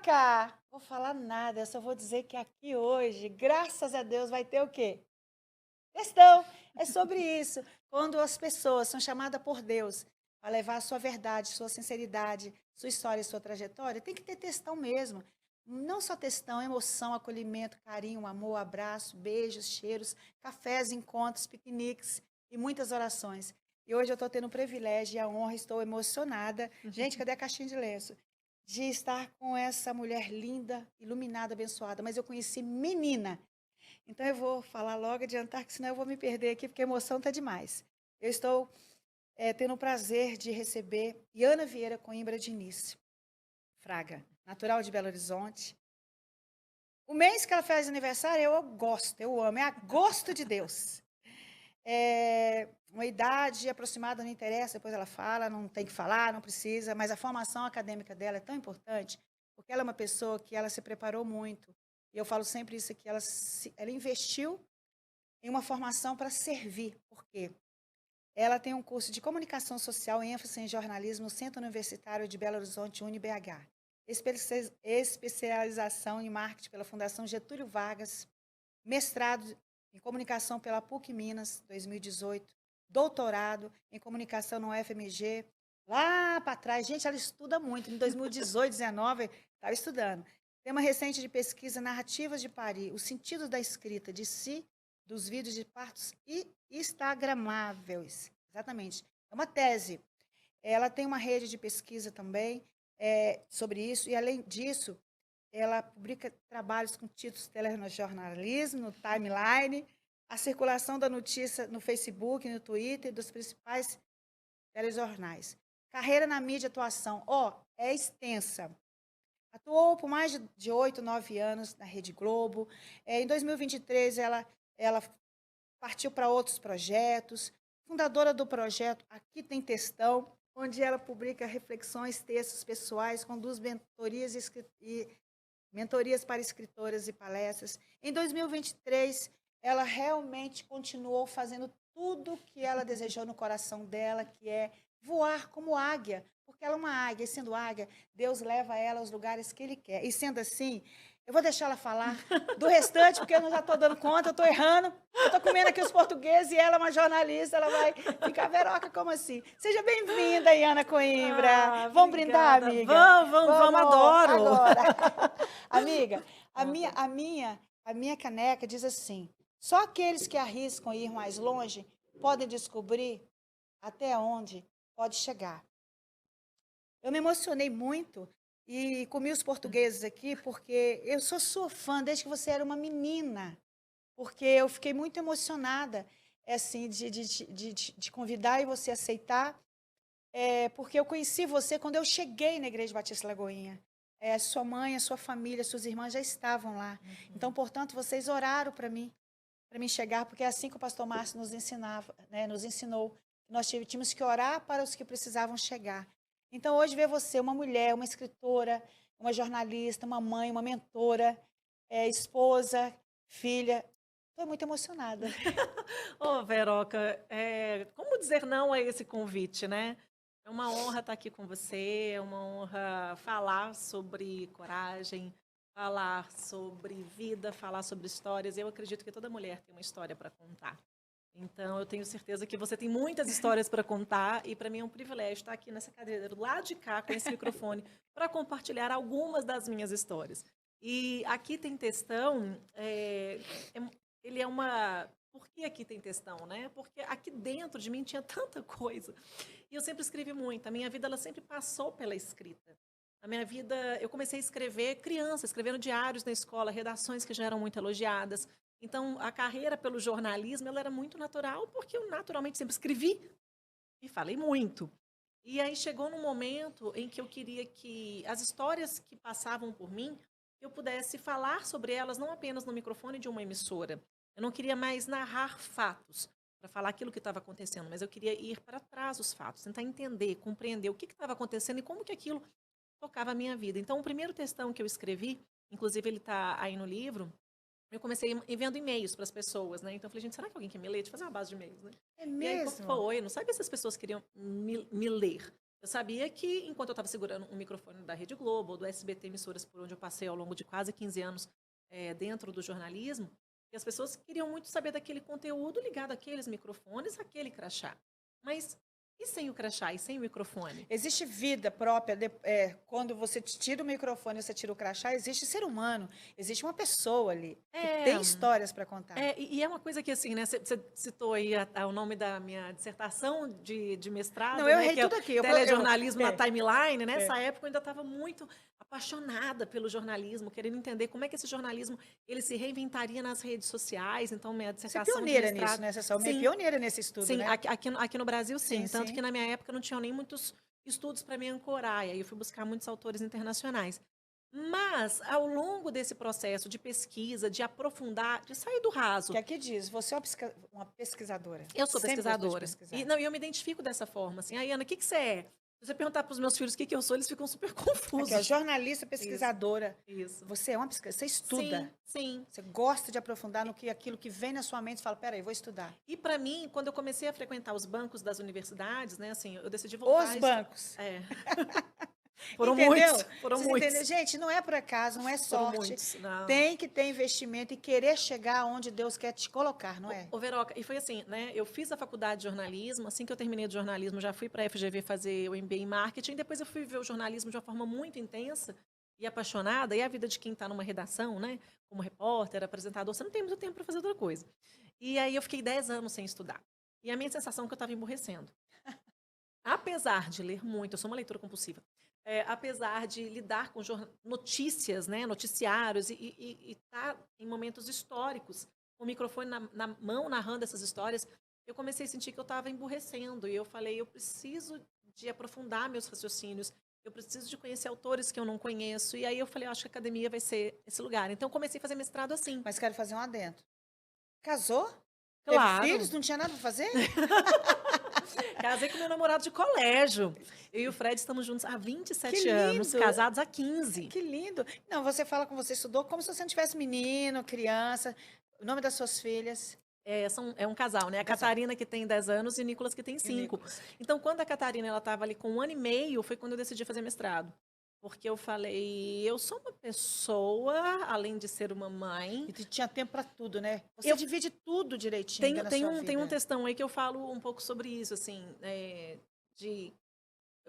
Veroca! Vou falar nada, eu só vou dizer que aqui hoje, graças a Deus, vai ter o quê? Textão. É sobre isso. Quando as pessoas são chamadas por Deus para levar a sua verdade, sua sinceridade, sua história e sua trajetória, tem que ter textão mesmo. Não só textão, emoção, acolhimento, carinho, amor, abraço, beijos, cheiros, cafés, encontros, piqueniques e muitas orações. E hoje eu estou tendo o privilégio e a honra, estou emocionada. Gente, cadê a caixinha de lenço? De estar com essa mulher linda, iluminada, abençoada. Mas eu conheci menina. Então eu vou falar logo, adiantar, que senão eu vou me perder aqui, porque a emoção está demais. Eu estou tendo o prazer de receber Iana Vieira Coimbra Diniz Fraga, natural de Belo Horizonte. O mês que ela faz aniversário, eu gosto, eu amo, é agosto de Deus. Uma idade aproximada não interessa, depois ela fala, não tem que falar, não precisa, mas a formação acadêmica dela é tão importante, porque ela é uma pessoa que ela se preparou muito. E eu falo sempre isso aqui, ela investiu em uma formação para servir. Por quê? Ela tem um curso de comunicação social e ênfase em jornalismo no Centro Universitário de Belo Horizonte, UniBH. Especialização em marketing pela Fundação Getúlio Vargas, mestrado em comunicação pela PUC Minas, 2018, doutorado em comunicação no FMG, lá para trás. Gente, ela estuda muito, em 2018, 2019, estava estudando. Tema recente de pesquisa, Narrativas de Paris, o sentido da escrita de si, dos vídeos de partos instagramáveis. Exatamente. É uma tese. Ela tem uma rede de pesquisa também sobre isso, e além disso, ela publica trabalhos com títulos de telejornalismo, no Timeline, a circulação da notícia no Facebook, no Twitter, dos principais telejornais. Carreira na mídia e atuação, é extensa. Atuou por mais de 8, 9 anos na Rede Globo. Em 2023, ela partiu para outros projetos. Fundadora do projeto Aqui Tem Textão, onde ela publica reflexões, textos pessoais, conduz mentorias para escritoras e palestras. Em 2023, ela realmente continuou fazendo tudo o que ela desejou no coração dela, que é voar como águia, porque ela é uma águia, e sendo águia, Deus leva ela aos lugares que Ele quer. E sendo assim, eu vou deixar ela falar do restante, porque eu não já estou dando conta, eu estou errando, eu estou comendo aqui os portugueses, e ela é uma jornalista, ela vai ficar, Veroca, como assim? Seja bem-vinda, Iana Coimbra. Vamos brindar, Obrigada. amiga? Vamos, adoro. Agora. Amiga, a minha, Nada. a minha, a minha caneca diz assim: só aqueles que arriscam ir mais longe podem descobrir até onde pode chegar. Eu me emocionei muito e comi os portugueses aqui porque eu sou sua fã desde que você era uma menina. Porque eu fiquei muito emocionada assim, de convidar e você aceitar, porque eu conheci você quando eu cheguei na Igreja Batista Lagoinha. Sua mãe, a sua família, suas irmãs já estavam lá. Então, portanto, vocês oraram para mim chegar, porque é assim que o pastor Márcio nos ensinava, né, nos ensinou. Nós tínhamos que orar para os que precisavam chegar. Então, hoje, ver você, uma mulher, uma escritora, uma jornalista, uma mãe, uma mentora, esposa, filha, estou muito emocionada. Veroca, como dizer não a esse convite, né? É uma honra estar aqui com você, é uma honra falar sobre coragem, falar sobre vida, falar sobre histórias. Eu acredito que toda mulher tem uma história para contar. Então, eu tenho certeza que você tem muitas histórias para contar e para mim é um privilégio estar aqui nessa cadeira do lado de cá com esse microfone para compartilhar algumas das minhas histórias. E aqui tem textão, ele é uma... Por que aqui tem textão, né? Porque aqui dentro de mim tinha tanta coisa. E eu sempre escrevi muito. A minha vida ela sempre passou pela escrita. A minha vida, eu comecei a escrever criança, escrevendo diários na escola, redações que já eram muito elogiadas. Então, a carreira pelo jornalismo ela era muito natural, porque eu naturalmente sempre escrevi e falei muito. E aí chegou num momento em que eu queria que as histórias que passavam por mim, eu pudesse falar sobre elas não apenas no microfone de uma emissora. Eu não queria mais narrar fatos para falar aquilo que estava acontecendo, mas eu queria ir para trás dos fatos, tentar entender, compreender o que estava acontecendo e como que aquilo tocava a minha vida. Então, o primeiro textão que eu escrevi, inclusive ele está aí no livro, eu comecei enviando e-mails para as pessoas, né? Então eu falei, gente, será que alguém quer me ler? Deixa eu fazer uma base de e-mails, né? É E aí mesmo? foi, não sabia se as pessoas queriam me ler. Eu sabia que, enquanto eu estava segurando um microfone da Rede Globo, ou do SBT Emissoras, por onde eu passei ao longo de quase 15 anos dentro do jornalismo, e as pessoas queriam muito saber daquele conteúdo ligado àqueles microfones, àquele crachá. Mas e sem o crachá, e sem o microfone? Existe vida própria, quando você tira o microfone, você tira o crachá, existe ser humano, existe uma pessoa ali, que tem histórias para contar. E é uma coisa que, assim, né, você citou aí o nome da minha dissertação de mestrado, Não, eu né, errei que é o tudo aqui. telejornalismo na timeline. Nessa época, eu ainda estava muito apaixonada pelo jornalismo, querendo entender como é que esse jornalismo ele se reinventaria nas redes sociais. Então, minha Você é dissertação de pioneira mestrado... nisso, né? Você é Sim, pioneira nesse estudo, sim, né? aqui no Brasil, sim. Sim, Tanto sim. que na minha época não tinham nem muitos estudos para me ancorar, e aí eu fui buscar muitos autores internacionais. Mas, ao longo desse processo de pesquisa, de aprofundar, de sair do raso... Que aqui diz, você é uma pesquisadora. Eu sou Sempre gostou de pesquisadora. pesquisar. E eu me identifico dessa forma. Assim, Ana, o que você é? Se você perguntar para os meus filhos o que eu sou, eles ficam super confusos. Aqui, ó, jornalista, pesquisadora. Isso. Você é uma pesquisadora, você estuda. Sim. Você gosta de aprofundar aquilo que vem na sua mente e fala, peraí, vou estudar. E para mim, quando eu comecei a frequentar os bancos das universidades, né, assim, eu decidi voltar... Os bancos. Foram entendeu? muitos. Foram Vocês muitos. Entenderam? Gente, não é por acaso, não é sorte. Muitos, não. Tem que ter investimento e querer chegar onde Deus quer te colocar, não é? Ô, Veroca, e foi assim, né? Eu fiz a faculdade de jornalismo, assim que eu terminei de jornalismo, já fui para a FGV fazer o MBA em marketing, depois eu fui ver o jornalismo de uma forma muito intensa e apaixonada, e a vida de quem está numa redação, né? Como repórter, apresentador, você não tem muito tempo para fazer outra coisa. E aí eu fiquei 10 anos sem estudar. E a minha sensação é que eu estava emborrecendo. Apesar de ler muito, eu sou uma leitora compulsiva, apesar de lidar com notícias, né, noticiários, e estar em momentos históricos, com o microfone na mão, narrando essas histórias, eu comecei a sentir que eu estava emburrecendo. E eu falei, eu preciso de aprofundar meus raciocínios, eu preciso de conhecer autores que eu não conheço. E aí eu falei, acho que a academia vai ser esse lugar. Então, eu comecei a fazer mestrado assim. Mas quero fazer um adendo. Casou? Claro. Teve filhos? Não tinha nada para fazer? Casei com meu namorado de colégio. Eu e o Fred estamos juntos há 27 anos, casados há 15. Que lindo. Não, você fala com você estudou como se você não tivesse menino, criança. O nome das suas filhas? É um casal, né? A Catarina, que tem 10 anos, e o Nicolas, que tem 5. Então, quando a Catarina estava ali com 1 ano e meio, foi quando eu decidi fazer mestrado. Porque eu falei, eu sou uma pessoa, além de ser uma mãe... E tinha tempo para tudo, né? Você divide tudo direitinho na sua vida. Tem um textão aí que eu falo um pouco sobre isso, assim,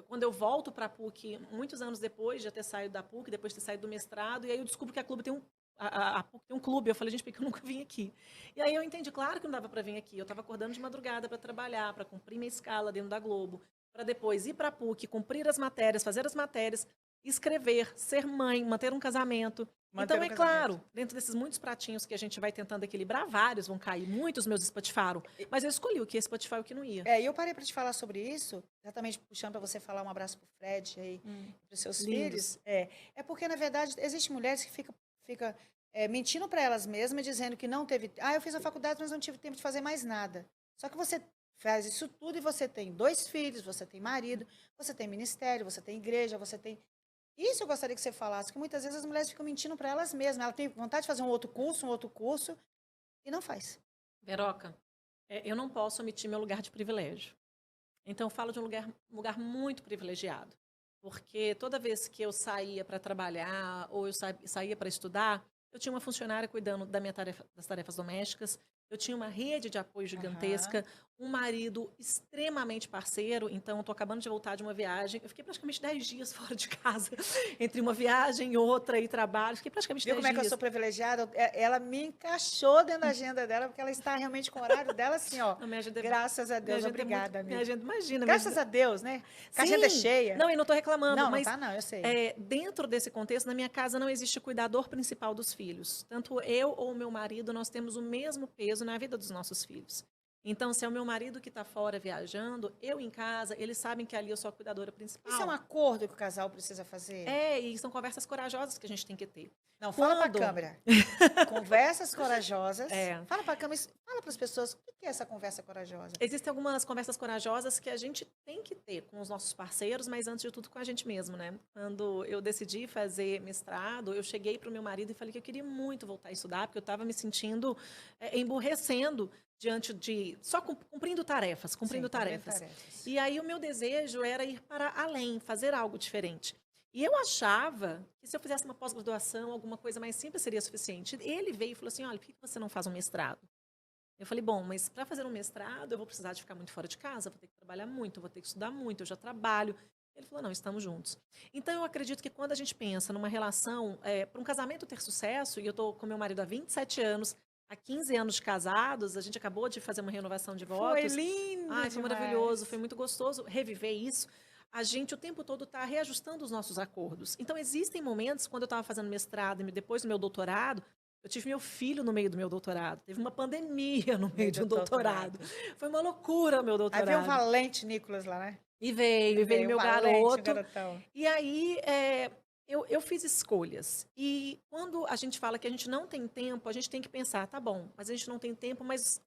quando eu volto para a PUC, muitos anos depois de já ter saído da PUC, depois de ter saído do mestrado, e aí eu descubro que a PUC tem um clube. Eu falei, gente, por que eu nunca vim aqui? E aí eu entendi, claro que não dava para vir aqui. Eu estava acordando de madrugada para trabalhar, para cumprir minha escala dentro da Globo, para depois ir para a PUC, cumprir as matérias, fazer as matérias, escrever, ser mãe, manter um casamento. Então, é claro, dentro desses muitos pratinhos que a gente vai tentando equilibrar, vários vão cair, muitos meus espatifaram, mas eu escolhi o que ia espatifar e o que não ia. E eu parei para te falar sobre isso, exatamente puxando para você falar um abraço pro Fred aí, para os seus filhos. É porque, na verdade, existem mulheres que ficam mentindo para elas mesmas, dizendo que não teve... eu fiz a faculdade, mas não tive tempo de fazer mais nada. Só que você faz isso tudo e você tem 2 filhos, você tem marido, você tem ministério, você tem igreja, você tem... Isso eu gostaria que você falasse, que muitas vezes as mulheres ficam mentindo para elas mesmas. Ela tem vontade de fazer um outro curso, e não faz. Veroca, eu não posso omitir meu lugar de privilégio. Então, eu falo de um lugar muito privilegiado. Porque toda vez que eu saía para trabalhar ou eu saía para estudar, eu tinha uma funcionária cuidando das tarefas domésticas, eu tinha uma rede de apoio gigantesca, um marido extremamente parceiro. Então, eu estou acabando de voltar de uma viagem. Eu fiquei praticamente 10 dias fora de casa, entre uma viagem e outra e trabalho. Fiquei praticamente 10 dias. Viu como é que eu sou privilegiada? Ela me encaixou dentro da agenda dela, porque ela está realmente com o horário dela assim, ó. Não, graças a Deus, obrigada, amiga. Minha agenda, imagina. Graças a Deus, né? A agenda é cheia. Não, e não estou reclamando. Não, mas, não tá não, eu sei. Dentro desse contexto, na minha casa não existe cuidador principal dos filhos. Tanto eu ou o meu marido, nós temos o mesmo peso na vida dos nossos filhos. Então, se é o meu marido que está fora viajando, eu em casa, eles sabem que ali eu sou a cuidadora principal. Isso é um acordo que o casal precisa fazer? E são conversas corajosas que a gente tem que ter. Não, fala para a câmera. Conversas corajosas. Fala para a câmera, fala para as pessoas, o que é essa conversa corajosa? Existem algumas conversas corajosas que a gente tem que ter com os nossos parceiros, mas antes de tudo com a gente mesmo, né? Quando eu decidi fazer mestrado, eu cheguei para o meu marido e falei que eu queria muito voltar a estudar, porque eu estava me sentindo emburrecendo diante de só cumprindo tarefas, cumprindo Sim, cumprindo tarefas. tarefas. E aí o meu desejo era ir para além, fazer algo diferente. E eu achava que se eu fizesse uma pós-graduação, alguma coisa mais simples seria suficiente. Ele veio e falou assim: olha, por que você não faz um mestrado? Eu falei, bom, mas para fazer um mestrado eu vou precisar de ficar muito fora de casa, vou ter que trabalhar muito, vou ter que estudar muito, eu já trabalho. Ele falou, não, estamos juntos. Então eu acredito que quando a gente pensa numa relação, para um casamento ter sucesso, e eu estou com meu marido há 27 anos, há 15 anos de casados, a gente acabou de fazer uma renovação de Foi votos. lindo Ai, foi demais. maravilhoso, foi muito gostoso reviver isso. A gente o tempo todo está reajustando os nossos acordos. Então existem momentos, quando eu estava fazendo mestrado e depois do meu doutorado, eu tive meu filho no meio do meu doutorado. Teve uma pandemia no meio de um doutorado. Foi uma loucura o meu Aí doutorado. veio o valente Nicolas lá, né? E veio meu o valente, o garoto. garotão. E aí eu fiz escolhas. E quando a gente fala que a gente não tem tempo, a gente tem que pensar, tá bom, mas a gente não tem tempo, mas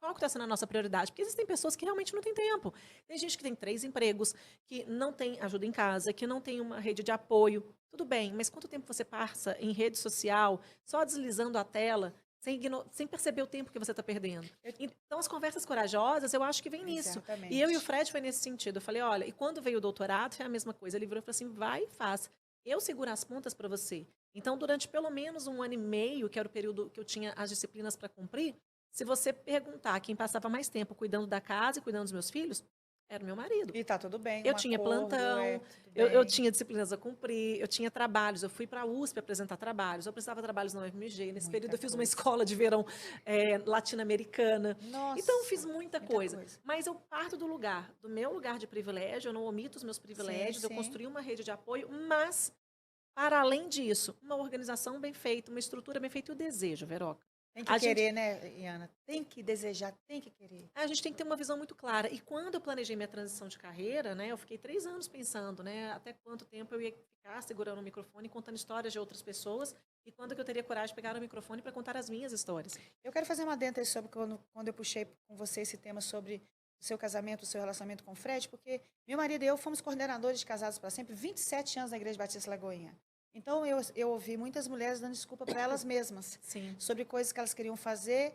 qual que está sendo a nossa prioridade? Porque existem pessoas que realmente não têm tempo. Tem gente que tem 3 empregos, que não tem ajuda em casa, que não tem uma rede de apoio. Tudo bem, mas quanto tempo você passa em rede social, só deslizando a tela, sem perceber o tempo que você está perdendo? Então, as conversas corajosas, eu acho que vem nisso. Exatamente. E eu e o Fred foi nesse sentido. Eu falei, olha, e quando veio o doutorado, foi a mesma coisa. Ele virou e falou assim, vai e faz. Eu seguro as pontas para você. Então, durante pelo menos 1 ano e meio, que era o período que eu tinha as disciplinas para cumprir, se você perguntar quem passava mais tempo cuidando da casa e cuidando dos meus filhos, era o meu marido. E tá tudo bem. Eu um tinha acordo, plantão, tudo eu bem. tinha disciplinas a cumprir, eu tinha trabalhos. Eu fui para a USP apresentar trabalhos, eu apresentava trabalhos na UFMG. Nesse período eu fiz uma escola de verão latino-americana. Nossa, Então eu fiz muita coisa. coisa. Mas eu parto do meu lugar de privilégio, eu não omito os meus privilégios, eu sim. construí uma rede de apoio, mas, para além disso, uma organização bem feita, uma estrutura bem feita e o desejo, Veroca. Tem que querer, né, Iana? Tem que desejar, tem que querer. A gente tem que ter uma visão muito clara. E quando eu planejei minha transição de carreira, né, eu fiquei 3 anos pensando, né, até quanto tempo eu ia ficar segurando o microfone, contando histórias de outras pessoas, e quando que eu teria coragem de pegar o microfone para contar as minhas histórias. Eu quero fazer uma adenda sobre quando eu puxei com você esse tema sobre o seu casamento, o seu relacionamento com o Fred, porque meu marido e eu fomos coordenadores de Casados para Sempre, 27 anos na Igreja Batista Lagoinha. Então, eu ouvi muitas mulheres dando desculpa para elas mesmas. Sim. Sobre coisas que elas queriam fazer.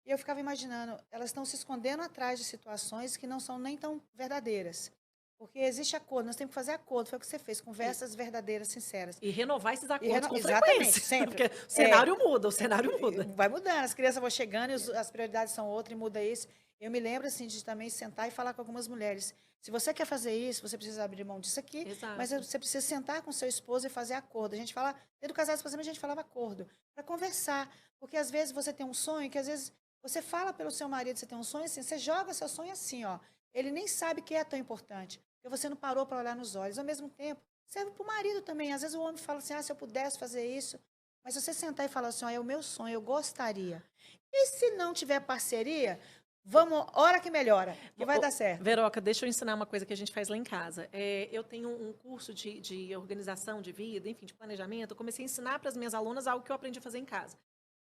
E eu ficava imaginando, elas estão se escondendo atrás de situações que não são nem tão verdadeiras. Porque existe acordo, nós temos que fazer acordo. Foi o que você fez, conversas verdadeiras, sinceras. E renovar esses acordos com exatamente, frequência. sempre. Porque o cenário muda, o cenário muda. Vai mudando, as crianças vão chegando e as prioridades são outras e muda isso. Eu me lembro assim, de também sentar e falar com algumas mulheres. Se você quer fazer isso, você precisa abrir mão disso aqui, Exato. mas você precisa sentar com seu esposo e fazer acordo. A gente fala, dentro do Casados para Sempre, a gente falava acordo, para conversar. Porque às vezes você tem um sonho, que às vezes você fala pelo seu marido, você tem um sonho assim, você joga seu sonho assim, ó. Ele nem sabe que é tão importante, porque você não parou para olhar nos olhos. Ao mesmo tempo, serve para o marido também. Às vezes o homem fala assim, se eu pudesse fazer isso. Mas se você sentar e falar assim, é o meu sonho, eu gostaria. E se não tiver parceria, vamos, hora que melhora, que vai dar certo. Veroca, deixa eu ensinar uma coisa que a gente faz lá em casa. Eu tenho um curso de organização de vida, enfim, de planejamento. Eu comecei a ensinar para as minhas alunas algo que eu aprendi a fazer em casa.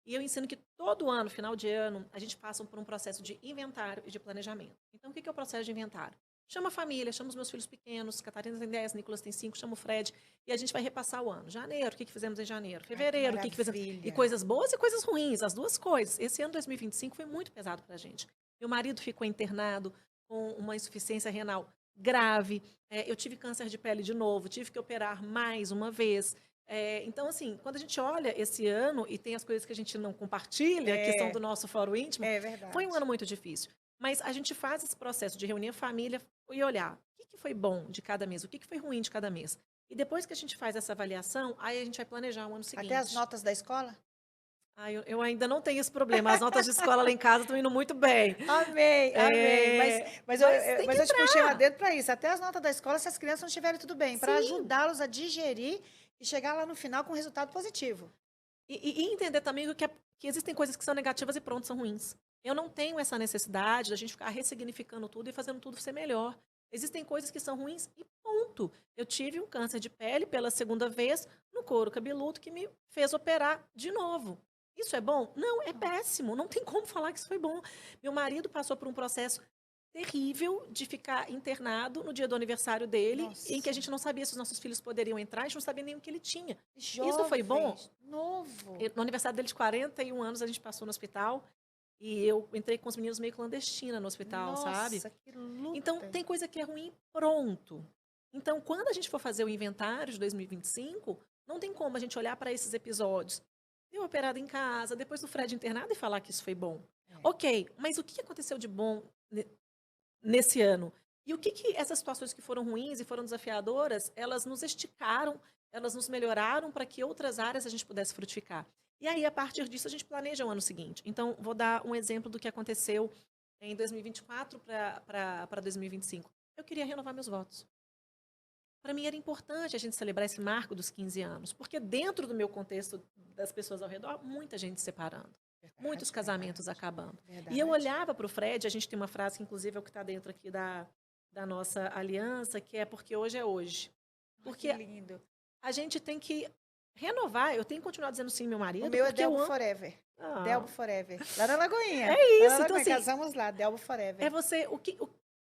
E eu ensino que todo ano, final de ano, a gente passa por um processo de inventário e de planejamento. Então, o que é o processo de inventário? Chama a família, chama os meus filhos pequenos, Catarina tem 10, Nicolas tem 5, chama o Fred, e a gente vai repassar o ano. Janeiro, o que fizemos em janeiro? Fevereiro, o que fizemos? E coisas boas e coisas ruins, as duas coisas. Esse ano 2025 foi muito pesado para a gente. Meu marido ficou internado com uma insuficiência renal grave, eu tive câncer de pele de novo, tive que operar mais uma vez. Então, assim, quando a gente olha esse ano e tem as coisas que a gente não compartilha, que são do nosso fórum íntimo, foi um ano muito difícil. Mas a gente faz esse processo de reunir a família e olhar o que foi bom de cada mês, o que foi ruim de cada mês. E depois que a gente faz essa avaliação, aí a gente vai planejar o ano seguinte. Até as notas da escola? Eu ainda não tenho esse problema. As notas de escola lá em casa estão indo muito bem. Amei. Mas eu te puxei lá dentro para isso. Até as notas da escola, se as crianças não estiverem tudo bem, para ajudá-los a digerir e chegar lá no final com um resultado positivo. E entender também que existem coisas que são negativas e pronto, são ruins. Eu não tenho essa necessidade da gente ficar ressignificando tudo e fazendo tudo ser melhor. Existem coisas que são ruins e ponto. Eu tive um câncer de pele pela 2ª vez no couro cabeludo que me fez operar de novo. Isso é bom? Não, é péssimo. Não tem como falar que isso foi bom. Meu marido passou por um processo terrível de ficar internado no dia do aniversário dele, em que a gente não sabia se os nossos filhos poderiam entrar, a gente não sabia nem o que ele tinha. Jovem, isso foi bom? Novo. No aniversário dele de 41 anos, a gente passou no hospital. E eu entrei com os meninos meio clandestina no hospital, sabe? Nossa, que luta. Então, tem coisa que é ruim, pronto. Então, quando a gente for fazer o inventário de 2025, não tem como a gente olhar para esses episódios. Eu operada em casa, depois do Fred internado e falar que isso foi bom. É. Ok, mas o que aconteceu de bom nesse ano? E o que essas situações que foram ruins e foram desafiadoras, elas nos esticaram, elas nos melhoraram para que outras áreas a gente pudesse frutificar. E aí, a partir disso, a gente planeja o ano seguinte. Então, vou dar um exemplo do que aconteceu em 2024 para 2025. Eu queria renovar meus votos. Para mim era importante a gente celebrar esse marco dos 15 anos, porque dentro do meu contexto das pessoas ao redor, muita gente se separando, muitos casamentos acabando. Verdade. E eu olhava para o Fred, a gente tem uma frase que inclusive é o que está dentro aqui da nossa aliança, que é porque hoje é hoje. Porque que lindo. a gente tem que renovar, eu tenho que continuar dizendo sim, meu marido. O meu é porque eu Delbo amo. Forever. Ah. Delbo Forever. Lá na Lagoinha. É Lá isso, na então Lagoinha, assim, casamos lá, Delbo Forever. é você,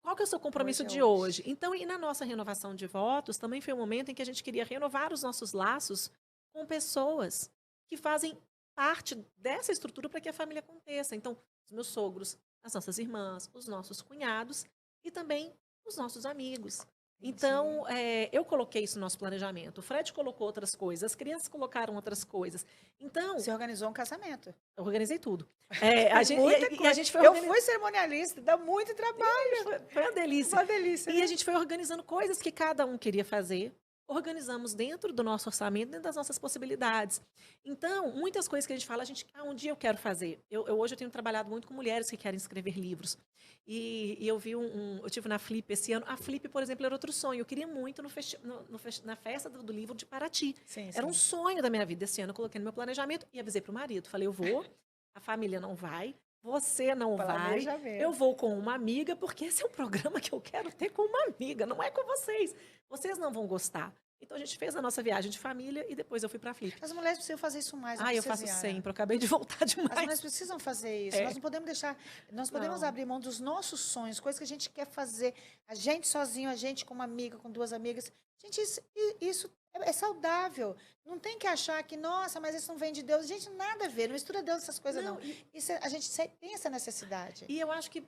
qual que é o seu compromisso Hoje é de hoje? Então, e na nossa renovação de votos, também foi um momento em que a gente queria renovar os nossos laços com pessoas que fazem parte dessa estrutura para que a família aconteça. Então, os meus sogros, as nossas irmãs, os nossos cunhados e também os nossos amigos. Então, eu coloquei isso no nosso planejamento. O Fred colocou outras coisas, as crianças colocaram outras coisas. Então, Você organizou um casamento. eu organizei tudo. Muita a gente foi Eu fui cerimonialista, dá muito trabalho. Foi uma delícia. Uma delícia. E a gente foi organizando coisas que cada um queria fazer. Organizamos dentro do nosso orçamento, dentro das nossas possibilidades. Então, muitas coisas que a gente fala, um dia eu quero fazer. Hoje eu tenho trabalhado muito com mulheres que querem escrever livros. E eu vi eu tive na Flip esse ano. A Flip, por exemplo, era outro sonho. Eu queria muito na festa do livro de Paraty. Sim, Era um sonho da minha vida. Esse ano eu coloquei no meu planejamento e avisei para o marido. Falei, eu vou, a família não vai, você não vai, eu vou com uma amiga, porque esse é um programa que eu quero ter com uma amiga, não é com vocês. Vocês não vão gostar. Então, a gente fez a nossa viagem de família e depois eu fui para a Flip. As mulheres precisam fazer isso mais. Eu faço sempre. Eu acabei de voltar demais. As mulheres precisam fazer isso. Nós não podemos deixar... Nós podemos abrir mão dos nossos sonhos, coisas que a gente quer fazer. A gente sozinho, a gente com uma amiga, com duas amigas. Gente, isso é saudável. Não tem que achar que, nossa, mas isso não vem de Deus. Gente, nada a ver. Não mistura Deus essas coisas, não. Isso, a gente tem essa necessidade. E eu acho que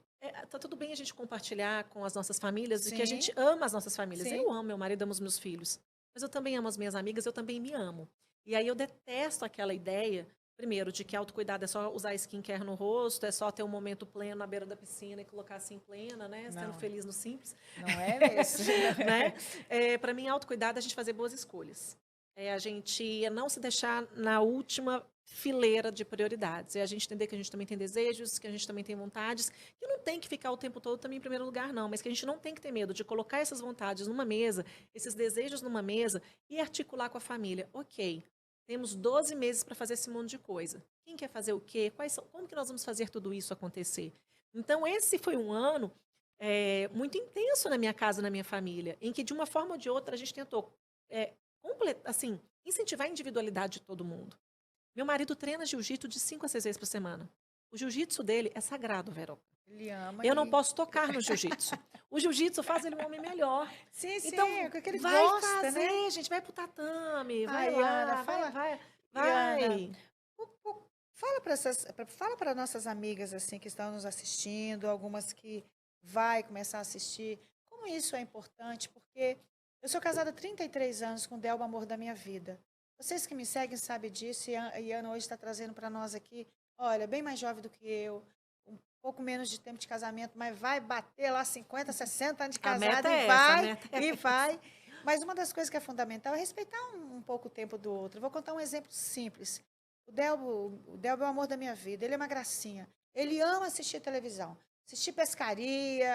tá tudo bem a gente compartilhar com as nossas famílias, e que a gente ama as nossas famílias. Sim. Eu amo meu marido, amo os meus filhos. Mas eu também amo as minhas amigas, eu também me amo. E aí eu detesto aquela ideia, primeiro, de que autocuidado é só usar skincare no rosto, é só ter um momento pleno na beira da piscina e colocar assim plena, né? Estando feliz no simples. Não é mesmo? Né? Para mim, autocuidado é a gente fazer boas escolhas. É a gente não se deixar na última fileira de prioridades. É a gente entender que a gente também tem desejos, que a gente também tem vontades, que não tem que ficar o tempo todo também em primeiro lugar, não, mas que a gente não tem que ter medo de colocar essas vontades numa mesa, esses desejos numa mesa e articular com a família. Ok, temos 12 meses para fazer esse monte de coisa. Quem quer fazer o quê? Como que nós vamos fazer tudo isso acontecer? Então, esse foi um ano muito intenso na minha casa, na minha família, em que, de uma forma ou de outra, a gente tentou incentivar a individualidade de todo mundo. Meu marido treina jiu-jitsu de 5 a 6 vezes por semana. O jiu-jitsu dele é sagrado, Verô. Ele ama. Eu não posso tocar no jiu-jitsu. O jiu-jitsu faz ele um homem melhor. Sim, então, o que ele vai gosta, fazer, né? gente, vai pro tatame, vai Ai, lá, Ana, vai. Ana, fala para nossas amigas assim que estão nos assistindo, algumas que vai começar a assistir, como isso é importante, porque eu sou casada há 33 anos com o Delbo, amor da minha vida. Vocês que me seguem sabem disso, e Ana hoje está trazendo para nós aqui, olha, bem mais jovem do que eu, um pouco menos de tempo de casamento, mas vai bater lá 50, 60 anos de casado e vai. Mas uma das coisas que é fundamental é respeitar um pouco o tempo do outro. Eu vou contar um exemplo simples. O Delbo é o amor da minha vida, ele é uma gracinha. Ele ama assistir televisão, assistir pescaria,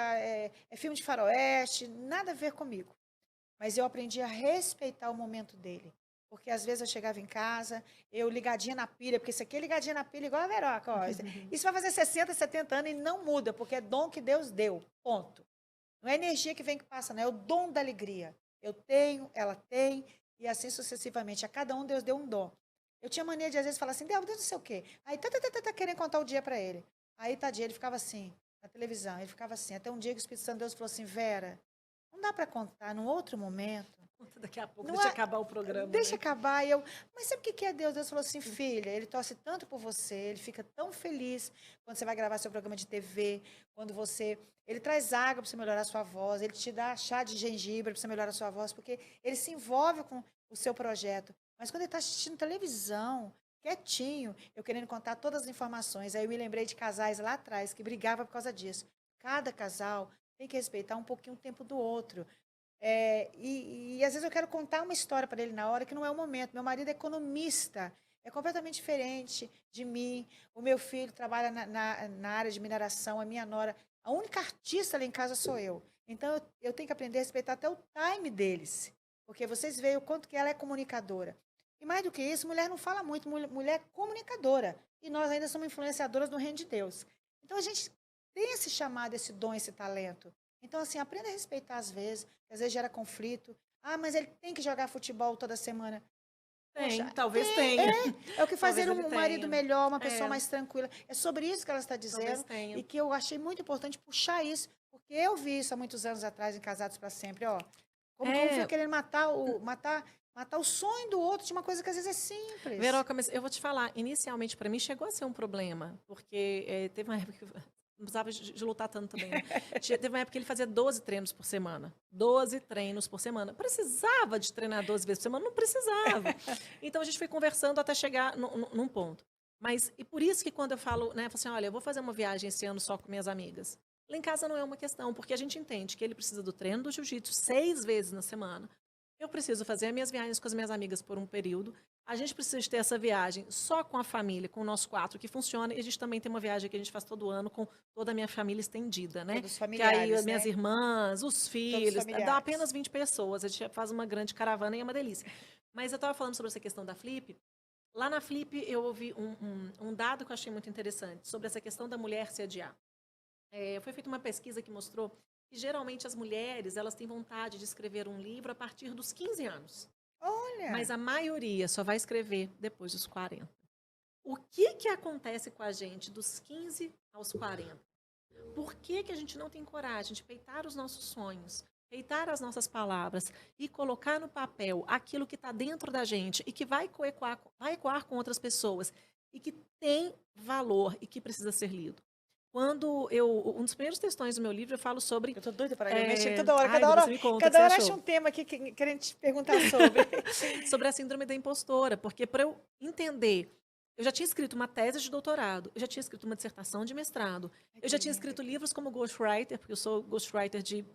filme de faroeste, nada a ver comigo. Mas eu aprendi a respeitar o momento dele. Porque às vezes eu chegava em casa, eu ligadinha na pilha, porque isso aqui é ligadinha na pilha igual a Veroca. Ó. Isso vai fazer 60, 70 anos e não muda, porque é dom que Deus deu, ponto. Não é energia que vem que passa, não, é o dom da alegria. Eu tenho, ela tem, e assim sucessivamente. A cada um Deus deu um dom. Eu tinha mania de às vezes falar assim, Deus não sei o quê. Aí tá querendo contar o dia para ele. Aí tadinho, ele ficava assim, na televisão, ele ficava assim. Até um dia que o Espírito Santo de Deus falou assim, Vera, não dá para contar num outro momento. Daqui a pouco, Não deixa é- acabar o programa, Deixa né? acabar. Mas sabe o que que é Deus? Deus falou assim, filha, ele torce tanto por você, ele fica tão feliz quando você vai gravar seu programa de TV, quando você. Ele traz água para você melhorar a sua voz, ele te dá chá de gengibre para você melhorar a sua voz, porque ele se envolve com o seu projeto. Mas quando ele está assistindo televisão, quietinho, eu querendo contar todas as informações, aí eu me lembrei de casais lá atrás que brigavam por causa disso. Cada casal tem que respeitar um pouquinho o tempo do outro. E às vezes eu quero contar uma história para ele na hora que não é o momento. Meu marido é economista, é completamente diferente de mim. O meu filho trabalha na área de mineração, a minha nora. A única artista lá em casa sou eu. Então eu tenho que aprender a respeitar até o time deles. Porque vocês veem o quanto que ela é comunicadora. E mais do que isso, mulher não fala muito, mulher é comunicadora. E nós ainda somos influenciadoras do reino de Deus. Então a gente tem esse chamado, esse dom, esse talento. Então, assim, aprenda a respeitar às vezes gera conflito. Ah, mas ele tem que jogar futebol toda semana. Tem, Poxa, talvez tenha. é o que Talvez fazer ele um marido tenha. melhor, uma pessoa É, mais tranquila. É sobre isso que ela está talvez dizendo tenha. e que eu achei muito importante puxar isso, porque eu vi isso há muitos anos atrás em Casados para Sempre, ó. Como que um fica É, querendo matar o sonho do outro de uma coisa que às vezes é simples. Veroca, mas eu vou te falar, inicialmente para mim chegou a ser um problema, porque teve uma época que não precisava de lutar tanto também, né? Teve uma época que ele fazia 12 treinos por semana. 12 treinos por semana. Precisava de treinar 12 vezes por semana? Não precisava. Então a gente foi conversando até chegar num ponto. Mas, e por isso que quando eu falo, né, eu falo assim, olha, eu vou fazer uma viagem esse ano só com minhas amigas. Lá em casa não é uma questão, porque a gente entende que ele precisa do treino do jiu-jitsu 6 vezes na semana. Eu preciso fazer as minhas viagens com as minhas amigas por um período. A gente precisa de ter essa viagem só com a família, com nós 4, que funciona. E a gente também tem uma viagem que a gente faz todo ano com toda a minha família estendida, né? Todos os Que aí familiares, as minhas né? irmãs, os Todos os filhos, dá familiares. apenas 20 pessoas. A gente faz uma grande caravana e é uma delícia. Mas eu estava falando sobre essa questão da Flip. Lá na Flip eu ouvi um dado que eu achei muito interessante sobre essa questão da mulher se adiar. Foi feita uma pesquisa que mostrou que geralmente as mulheres elas têm vontade de escrever um livro a partir dos 15 anos. Mas Olha, a maioria só vai escrever depois dos 40. O que, que acontece com a gente dos 15 aos 40? Por que, que a gente não tem coragem de peitar os nossos sonhos, peitar as nossas palavras e colocar no papel aquilo que está dentro da gente e que vai ecoar com outras pessoas e que tem valor e que precisa ser lido? Um dos primeiros textões do meu livro, eu falo sobre. eu tô doida para eu mexer toda hora, Ai, depois você me conta o que cada você hora acha achou. um tema aqui querendo te perguntar sobre. Sobre a síndrome da impostora, porque para eu entender, eu já tinha escrito uma tese de doutorado, eu já tinha escrito uma dissertação de mestrado, Ai, eu que já tinha lindo. escrito livros como ghostwriter, porque eu sou ghostwriter de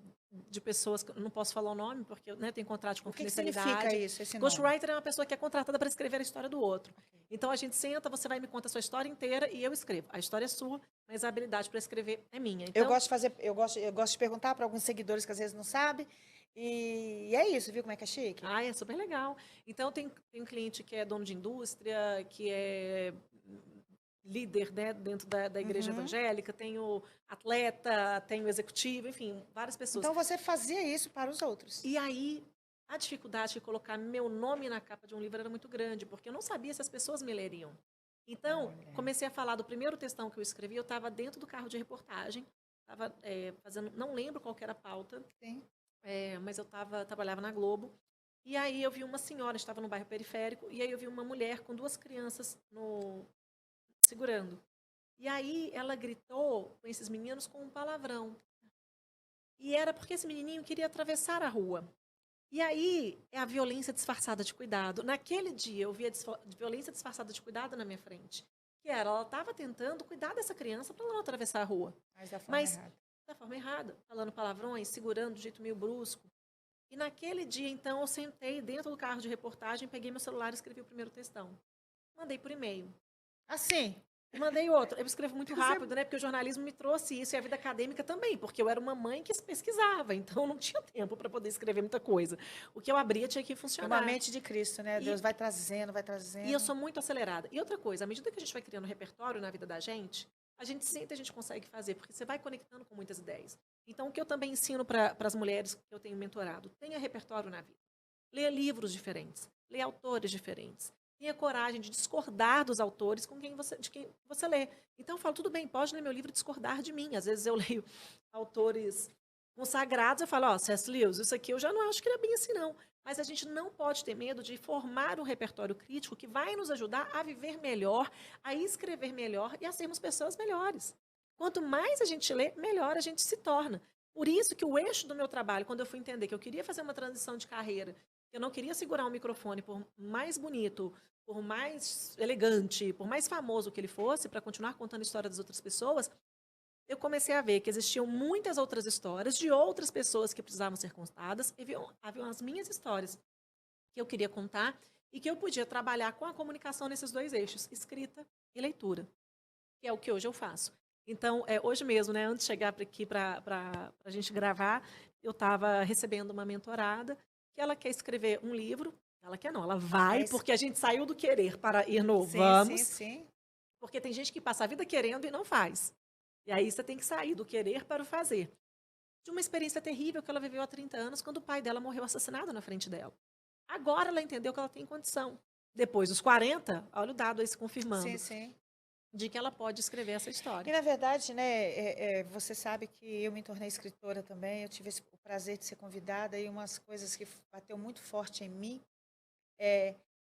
pessoas que eu não posso falar o nome, porque eu, né, tenho contrato de O que que significa confidencialidade. isso, esse nome? Ghostwriter é uma pessoa que é contratada para escrever a história do outro. Então a gente senta, você vai me contar a sua história inteira e eu escrevo. A história é sua, mas a habilidade para escrever é minha. Eu Então, gosto de fazer, eu gosto de perguntar para alguns seguidores que às vezes não sabem. E é isso, viu como é que é chique? é super legal. Então, tem um cliente que é dono de indústria, que é líder, né, dentro da igreja Uhum. evangélica, tem o atleta, tem o executivo, enfim, várias pessoas. Então você fazia isso para os outros. E aí, a dificuldade de colocar meu nome na capa de um livro era muito grande, porque eu não sabia se as pessoas me leriam. Então, Olha. comecei a falar do primeiro textão que eu escrevi, eu estava dentro do carro de reportagem, estava fazendo, não lembro qual que era a pauta, Sim. mas eu trabalhava na Globo. E aí eu vi uma senhora, estava no bairro periférico, e aí eu vi uma mulher com 2 crianças segurando. E aí ela gritou com esses meninos com um palavrão. E era porque esse menininho queria atravessar a rua. E aí é a violência disfarçada de cuidado. Naquele dia eu vi a violência disfarçada de cuidado na minha frente. Que era, ela estava tentando cuidar dessa criança para ela não atravessar a rua. Mas da forma Mas errada. da forma errada, falando palavrões, segurando de jeito meio brusco. E naquele dia, então, eu sentei dentro do carro de reportagem, peguei meu celular e escrevi o primeiro textão. Mandei por e-mail. Assim. E mandei outro. Eu escrevo muito rápido, né? Porque o jornalismo me trouxe isso e a vida acadêmica também, porque eu era uma mãe que pesquisava, então não tinha tempo para poder escrever muita coisa. O que eu abria tinha que Uma funcionar. mente de Cristo, né? E, Deus vai trazendo, vai e trazendo. eu sou muito acelerada. E outra coisa, à medida que a gente vai criando repertório na vida da gente, a gente sente a gente consegue fazer, porque você vai conectando com muitas ideias. Então, o que eu também ensino para as mulheres que eu tenho mentorado, tenha repertório na vida. Leia livros diferentes, leia autores diferentes. Tenha coragem de discordar dos autores de quem você lê. Então, eu falo, tudo bem, pode ler meu livro e discordar de mim. Às vezes eu leio autores consagrados, eu falo, C.S. Lewis, isso aqui eu já não acho que ele é bem assim, não. Mas a gente não pode ter medo de formar um repertório crítico que vai nos ajudar a viver melhor, a escrever melhor e a sermos pessoas melhores. Quanto mais a gente lê, melhor a gente se torna. Por isso que o eixo do meu trabalho, quando eu fui entender que eu queria fazer uma transição de carreira, que eu não queria segurar um microfone por mais bonito, por mais elegante, por mais famoso que ele fosse, para continuar contando a história das outras pessoas, eu comecei a ver que existiam muitas outras histórias de outras pessoas que precisavam ser contadas, e haviam as minhas histórias que eu queria contar e que eu podia trabalhar com a comunicação nesses dois eixos, escrita e leitura, que é o que hoje eu faço. Então, hoje mesmo, né, antes de chegar aqui para a gente gravar, eu estava recebendo uma mentorada que ela quer escrever um livro. Ela quer não, ela vai, porque a gente saiu do querer para ir no vamos. Sim. Porque tem gente que passa a vida querendo e não faz. E aí você tem que sair do querer para o fazer. De uma experiência terrível que ela viveu há 30 anos, quando o pai dela morreu assassinado na frente dela. Agora ela entendeu que ela tem condição. Depois dos 40, olha o dado aí se confirmando. Sim. De que ela pode escrever essa história. E, na verdade, né, você sabe que eu me tornei escritora também, eu tive o prazer de ser convidada e umas coisas que bateu muito forte em mim.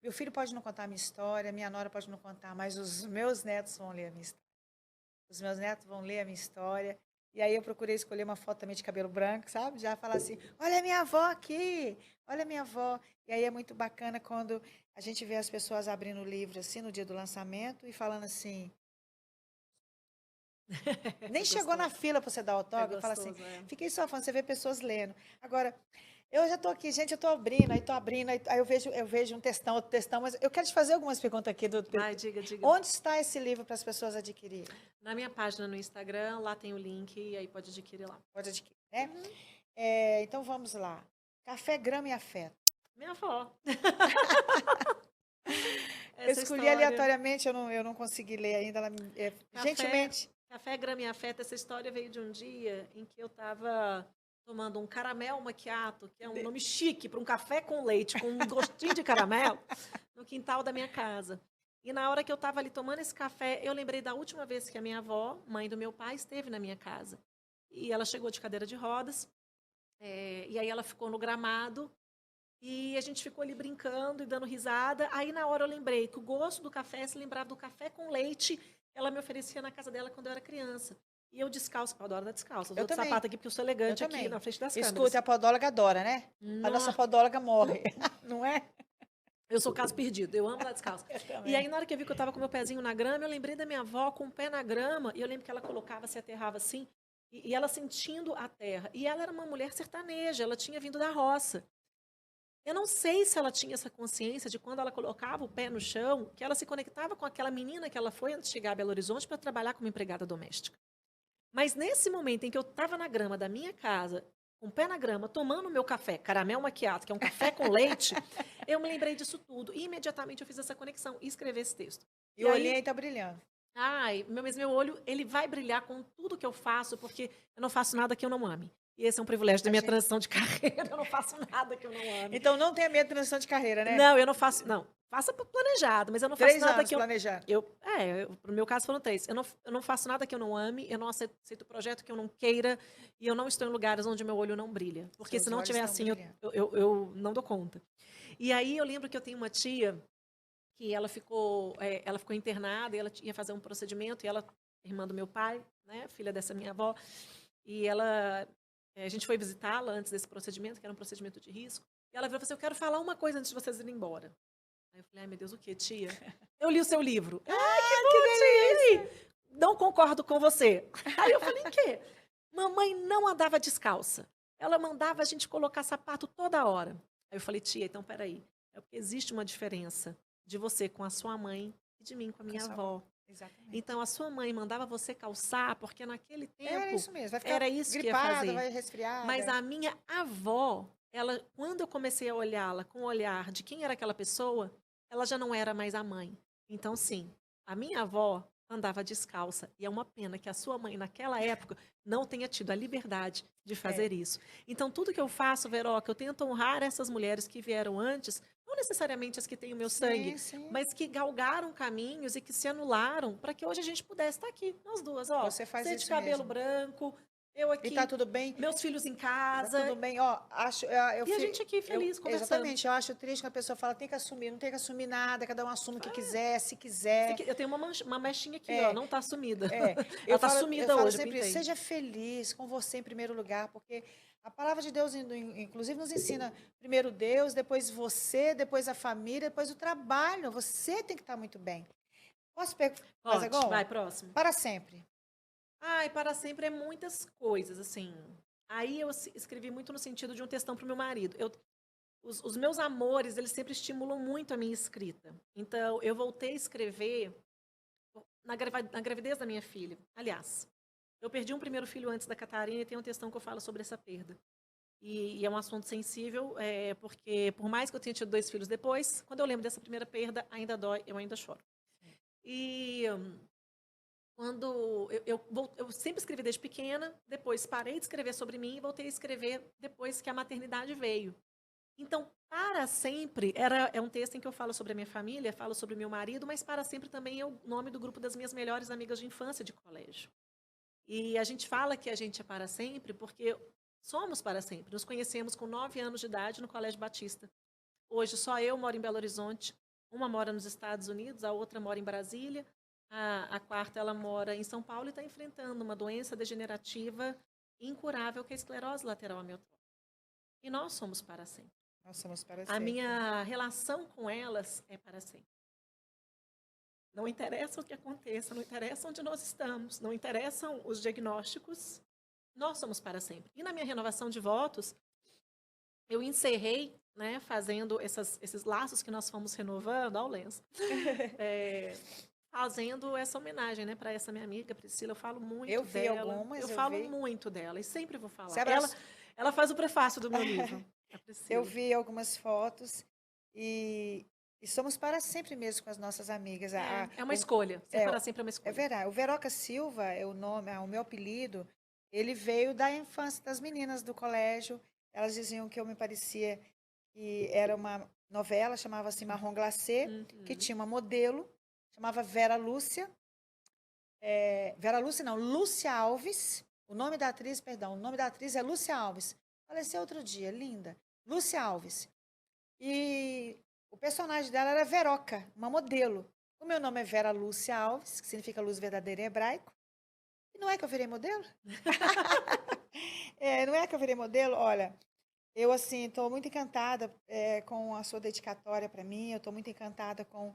Meu filho pode não contar a minha história, minha nora pode não contar, mas os meus netos vão ler a minha história. Os meus netos vão ler a minha história. E aí eu procurei escolher uma foto também de cabelo branco, sabe? Já falar assim, olha a minha avó aqui, olha a minha avó. E aí é muito bacana quando a gente vê as pessoas abrindo o livro assim no dia do lançamento e falando assim, nem chegou na fila para você dar autógrafo, fala assim, fiquei só falando, você vê pessoas lendo. Agora, eu já estou aqui, gente, eu estou abrindo, aí eu vejo um textão, outro textão, mas eu quero te fazer algumas perguntas aqui. Diga. Onde está esse livro para as pessoas adquirirem? Na minha página no Instagram, lá tem o link, e aí pode adquirir lá. Pode adquirir, né? Então, vamos lá. Café, Grama e Afeto. Minha avó. Eu escolhi aleatoriamente, eu não consegui ler ainda. Ela, gentilmente. Café, Grama e Afeto, essa história veio de um dia em que eu estava tomando um caramel macchiato, que é um nome chique para um café com leite, com um gostinho de caramelo, no quintal da minha casa. E na hora que eu estava ali tomando esse café, eu lembrei da última vez que a minha avó, mãe do meu pai, esteve na minha casa. E ela chegou de cadeira de rodas, e aí ela ficou no gramado, e a gente ficou ali brincando e dando risada. Aí na hora eu lembrei que o gosto do café se lembrava do café com leite que ela me oferecia na casa dela quando eu era criança. E eu descalço, eu adoro andar descalço. Eu vou de sapato aqui porque eu sou elegante aqui na frente das câmeras. Escuta, a podóloga adora, né? A nossa podóloga morre, não é? Eu sou caso perdido, eu amo andar descalço. E aí, na hora que eu vi que eu estava com meu pezinho na grama, eu lembrei da minha avó com o pé na grama, e eu lembro que ela colocava, se aterrava assim, e ela sentindo a terra. E ela era uma mulher sertaneja, ela tinha vindo da roça. Eu não sei se ela tinha essa consciência de quando ela colocava o pé no chão, que ela se conectava com aquela menina que ela foi antes de chegar a Belo Horizonte para trabalhar como empregada doméstica. Mas nesse momento em que eu estava na grama da minha casa, com o pé na grama, tomando o meu café, caramel macchiato, que é um café com leite, eu me lembrei disso tudo. E imediatamente eu fiz essa conexão e escrevi esse texto. E o olhinho aí tá brilhando. Ai, meu olho, ele vai brilhar com tudo que eu faço, porque eu não faço nada que eu não ame. E esse é um privilégio da minha transição de carreira. Eu não faço nada que eu não ame. Então não tenha medo de transição de carreira, né? Não, eu não faço. Não, faça planejado, mas eu não faço nada que eu. Planejado. No meu caso foram 3. Eu não faço nada que eu não ame, eu não aceito projeto que eu não queira, e eu não estou em lugares onde meu olho não brilha. Porque se não tiver assim, eu não dou conta. E aí eu lembro que eu tenho uma tia que ela ficou internada, e ela ia fazer um procedimento, e ela, irmã do meu pai, né, filha dessa minha avó, e ela. A gente foi visitá-la antes desse procedimento, que era um procedimento de risco. E ela virou e falou assim, eu quero falar uma coisa antes de vocês irem embora. Aí eu falei, ai meu Deus, o quê, tia? Eu li o seu livro. Que bom, tia! Não concordo com você. Aí eu falei, o quê? Mamãe não andava descalça. Ela mandava a gente colocar sapato toda hora. Aí eu falei, tia, então peraí. É porque existe uma diferença de você com a sua mãe e de mim com a minha avó. Exatamente. Então, a sua mãe mandava você calçar, porque naquele tempo era isso mesmo, vai ficar era isso gripada, que ia fazer. vai resfriar. Mas a minha avó, quando eu comecei a olhá-la com o olhar de quem era aquela pessoa, ela já não era mais a mãe. Então, sim, a minha avó andava descalça. E é uma pena que a sua mãe, naquela época, não tenha tido a liberdade de fazer isso. Então, tudo que eu faço, Veroca, eu tento honrar essas mulheres que vieram antes, não necessariamente as que têm o meu sangue, mas que galgaram caminhos e que se anularam para que hoje a gente pudesse estar aqui, nós duas. Ó, você faz você isso de cabelo mesmo. branco, Eu E tá aqui, tudo bem. meus filhos em Tá casa, tudo bem, ó, acho, e a gente aqui feliz, conversando. exatamente, eu acho triste quando a pessoa fala, tem que assumir, não tem que assumir nada, cada um assume o que quiser, se quiser. Eu tenho uma mechinha aqui, ó, É, não tá sumida. é, Ela tá eu sumida falo hoje, eu sempre isso, pintei. seja feliz com você em primeiro lugar, porque a palavra de Deus, inclusive, nos ensina primeiro Deus, depois você, depois a família, depois o trabalho, você tem que estar muito bem. Posso pegar, Pode, vai, próximo. Para sempre. Ai, para sempre é muitas coisas, assim. Aí eu escrevi muito no sentido de um textão para o meu marido. Os meus amores, eles sempre estimulam muito a minha escrita. Então, eu voltei a escrever na gravidez da minha filha. Aliás, eu perdi um primeiro filho antes da Catarina e tem um textão que eu falo sobre essa perda. E é um assunto sensível, porque por mais que eu tenha tido 2 filhos depois, quando eu lembro dessa primeira perda, ainda dói, eu ainda choro. E quando eu sempre escrevi desde pequena, depois parei de escrever sobre mim e voltei a escrever depois que a maternidade veio. Então, para sempre, é um texto em que eu falo sobre a minha família, falo sobre o meu marido, mas para sempre também é o nome do grupo das minhas melhores amigas de infância de colégio. E a gente fala que a gente é para sempre porque somos para sempre. Nos conhecemos com 9 anos de idade no Colégio Batista. Hoje só eu moro em Belo Horizonte, uma mora nos Estados Unidos, a outra mora em Brasília, a quarta ela mora em São Paulo e está enfrentando uma doença degenerativa incurável que é a esclerose lateral amiotrófica. E nós somos para sempre. Nós somos para A sempre. minha relação com elas é para sempre. Não interessa o que aconteça, não interessa onde nós estamos, não interessam os diagnósticos, nós somos para sempre. E na minha renovação de votos, eu encerrei, né, fazendo esses laços que nós fomos renovando, ao lenço, fazendo essa homenagem, né, para essa minha amiga Priscila. Eu falo muito Eu vi dela, algumas, eu eu falo vi. muito dela e sempre vou falar. Você abraçou- Ela faz o prefácio do meu livro, a Priscila. Eu vi algumas fotos e somos para sempre mesmo com as nossas amigas. É uma escolha, ser para sempre é uma É escolha. verdade. O Veroca Silva é o nome, o meu apelido. Ele veio da infância das meninas do colégio. Elas diziam que eu me parecia que era uma novela, chamava-se Marrom Glacê, que tinha uma modelo, chamava Vera Lúcia. Vera Lúcia, não, Lúcia Alves. O nome da atriz, perdão, o nome da atriz é Lúcia Alves. Faleceu outro dia, linda. Lúcia Alves. E o personagem dela era Veroca, uma modelo. O meu nome é Vera Lúcia Alves, que significa luz verdadeira em hebraico. E não é que eu virei modelo? Não é que eu virei modelo? Olha, eu, assim, estou muito encantada com a sua dedicatória para mim, eu estou muito encantada com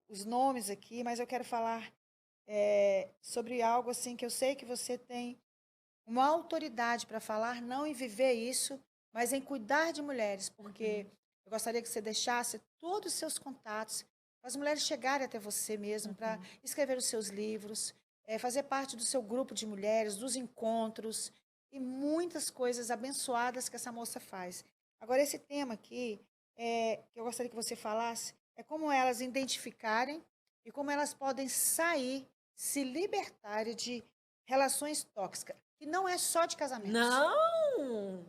os nomes aqui, mas eu quero falar sobre algo, assim, que eu sei que você tem uma autoridade para falar, não em viver isso, mas em cuidar de mulheres, porque eu gostaria que você deixasse todos os seus contatos para as mulheres chegarem até você mesmo, para escrever os seus livros, fazer parte do seu grupo de mulheres, dos encontros e muitas coisas abençoadas que essa moça faz. Agora, esse tema aqui, que eu gostaria que você falasse, é como elas identificarem e como elas podem sair, se libertarem de relações tóxicas, que não é só de casamento. Não!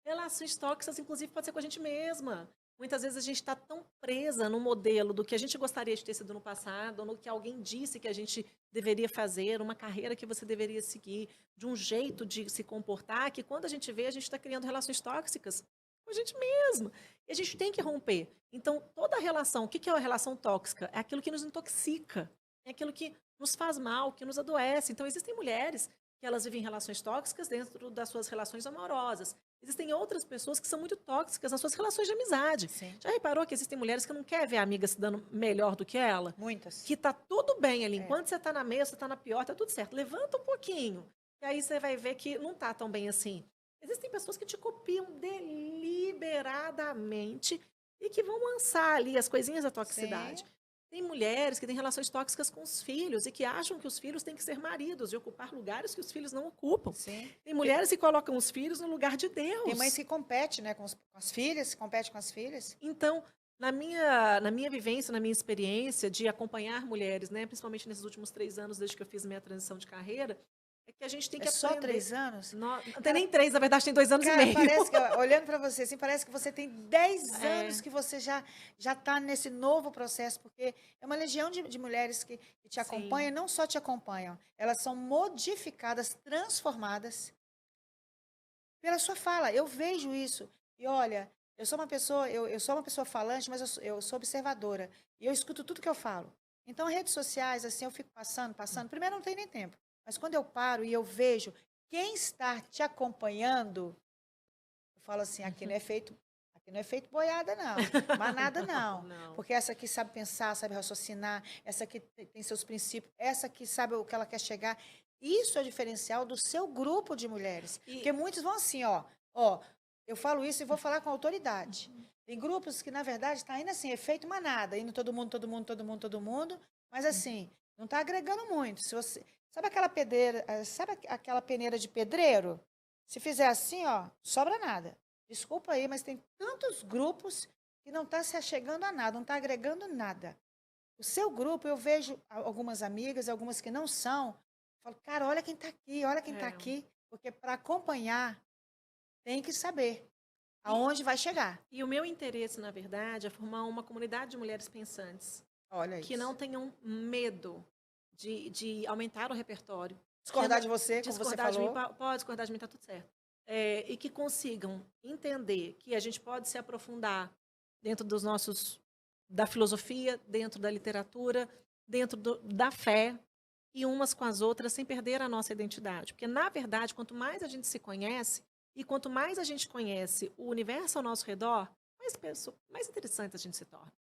Relações tóxicas, inclusive, pode ser com a gente mesma. Muitas vezes a gente está tão presa no modelo do que a gente gostaria de ter sido no passado, ou no que alguém disse que a gente deveria fazer, uma carreira que você deveria seguir, de um jeito de se comportar, que quando a gente vê, a gente está criando relações tóxicas com a gente mesma. E a gente tem que romper. Então, toda relação, o que é uma relação tóxica? É aquilo que nos intoxica, é aquilo que nos faz mal, que nos adoece. Então, existem mulheres que elas vivem relações tóxicas dentro das suas relações amorosas. Existem outras pessoas que são muito tóxicas nas suas relações de amizade. Sim. Já reparou que existem mulheres que não querem ver a amiga se dando melhor do que ela? Muitas. Que tá tudo bem ali. Enquanto você tá na mesa, você tá na pior, tá tudo certo. Levanta um pouquinho. E aí você vai ver que não tá tão bem assim. Existem pessoas que te copiam deliberadamente e que vão lançar ali as coisinhas da toxicidade. Sim. Tem mulheres que têm relações tóxicas com os filhos e que acham que os filhos têm que ser maridos e ocupar lugares que os filhos não ocupam. Sim. Tem mulheres que colocam os filhos no lugar de Deus. Tem mães que competem, né, com as filhas, competem com as filhas. Então, na minha vivência, na minha experiência de acompanhar mulheres, né, principalmente nesses últimos 3 anos, desde que eu fiz minha transição de carreira, é que a gente tem que aprender. Só 3 anos? Não tem nem 3, na verdade tem 2 anos e meio. Parece que, olhando para você, assim, parece que você tem 10 anos que você já está nesse novo processo, porque é uma legião de mulheres que te acompanham, não só te acompanham, elas são modificadas, transformadas Pela sua fala, eu vejo isso. E olha, eu sou uma pessoa falante, mas eu sou observadora. E eu escuto tudo que eu falo. Então, redes sociais, assim, eu fico passando, passando. Primeiro, não tem nem tempo. Mas quando eu paro e eu vejo quem está te acompanhando, eu falo assim, aqui não é feito boiada, não. Manada, Não, não. não. Porque essa aqui sabe pensar, sabe raciocinar, essa aqui tem seus princípios, essa aqui sabe o que ela quer chegar. Isso é o diferencial do seu grupo de mulheres. Porque E muitos vão assim, ó, eu falo isso e vou falar com autoridade. Tem grupos que, na verdade, está indo assim, efeito manada, indo todo mundo, todo mundo, todo mundo, todo mundo, mas assim, não está agregando muito. Se você, sabe aquela peneira de pedreiro? Se fizer assim, ó, sobra nada. Desculpa aí, mas tem tantos grupos que não está se achegando a nada, não está agregando nada. O seu grupo, eu vejo algumas amigas, algumas que não são, falo, cara, olha quem está aqui, olha quem está é. aqui, porque para acompanhar tem que saber E, aonde vai chegar. e o meu interesse, na verdade, é formar uma comunidade de mulheres pensantes Olha que não isso. tenham medo de aumentar o repertório, que Discordar de você, como você discordar de mim, falou. pode discordar de mim, está tudo certo. E que consigam entender que a gente pode se aprofundar dentro dos nossos, da filosofia, dentro da literatura, dentro da fé, e umas com as outras, sem perder a nossa identidade. Porque, na verdade, quanto mais a gente se conhece, e quanto mais a gente conhece o universo ao nosso redor, mais interessante a gente se torna.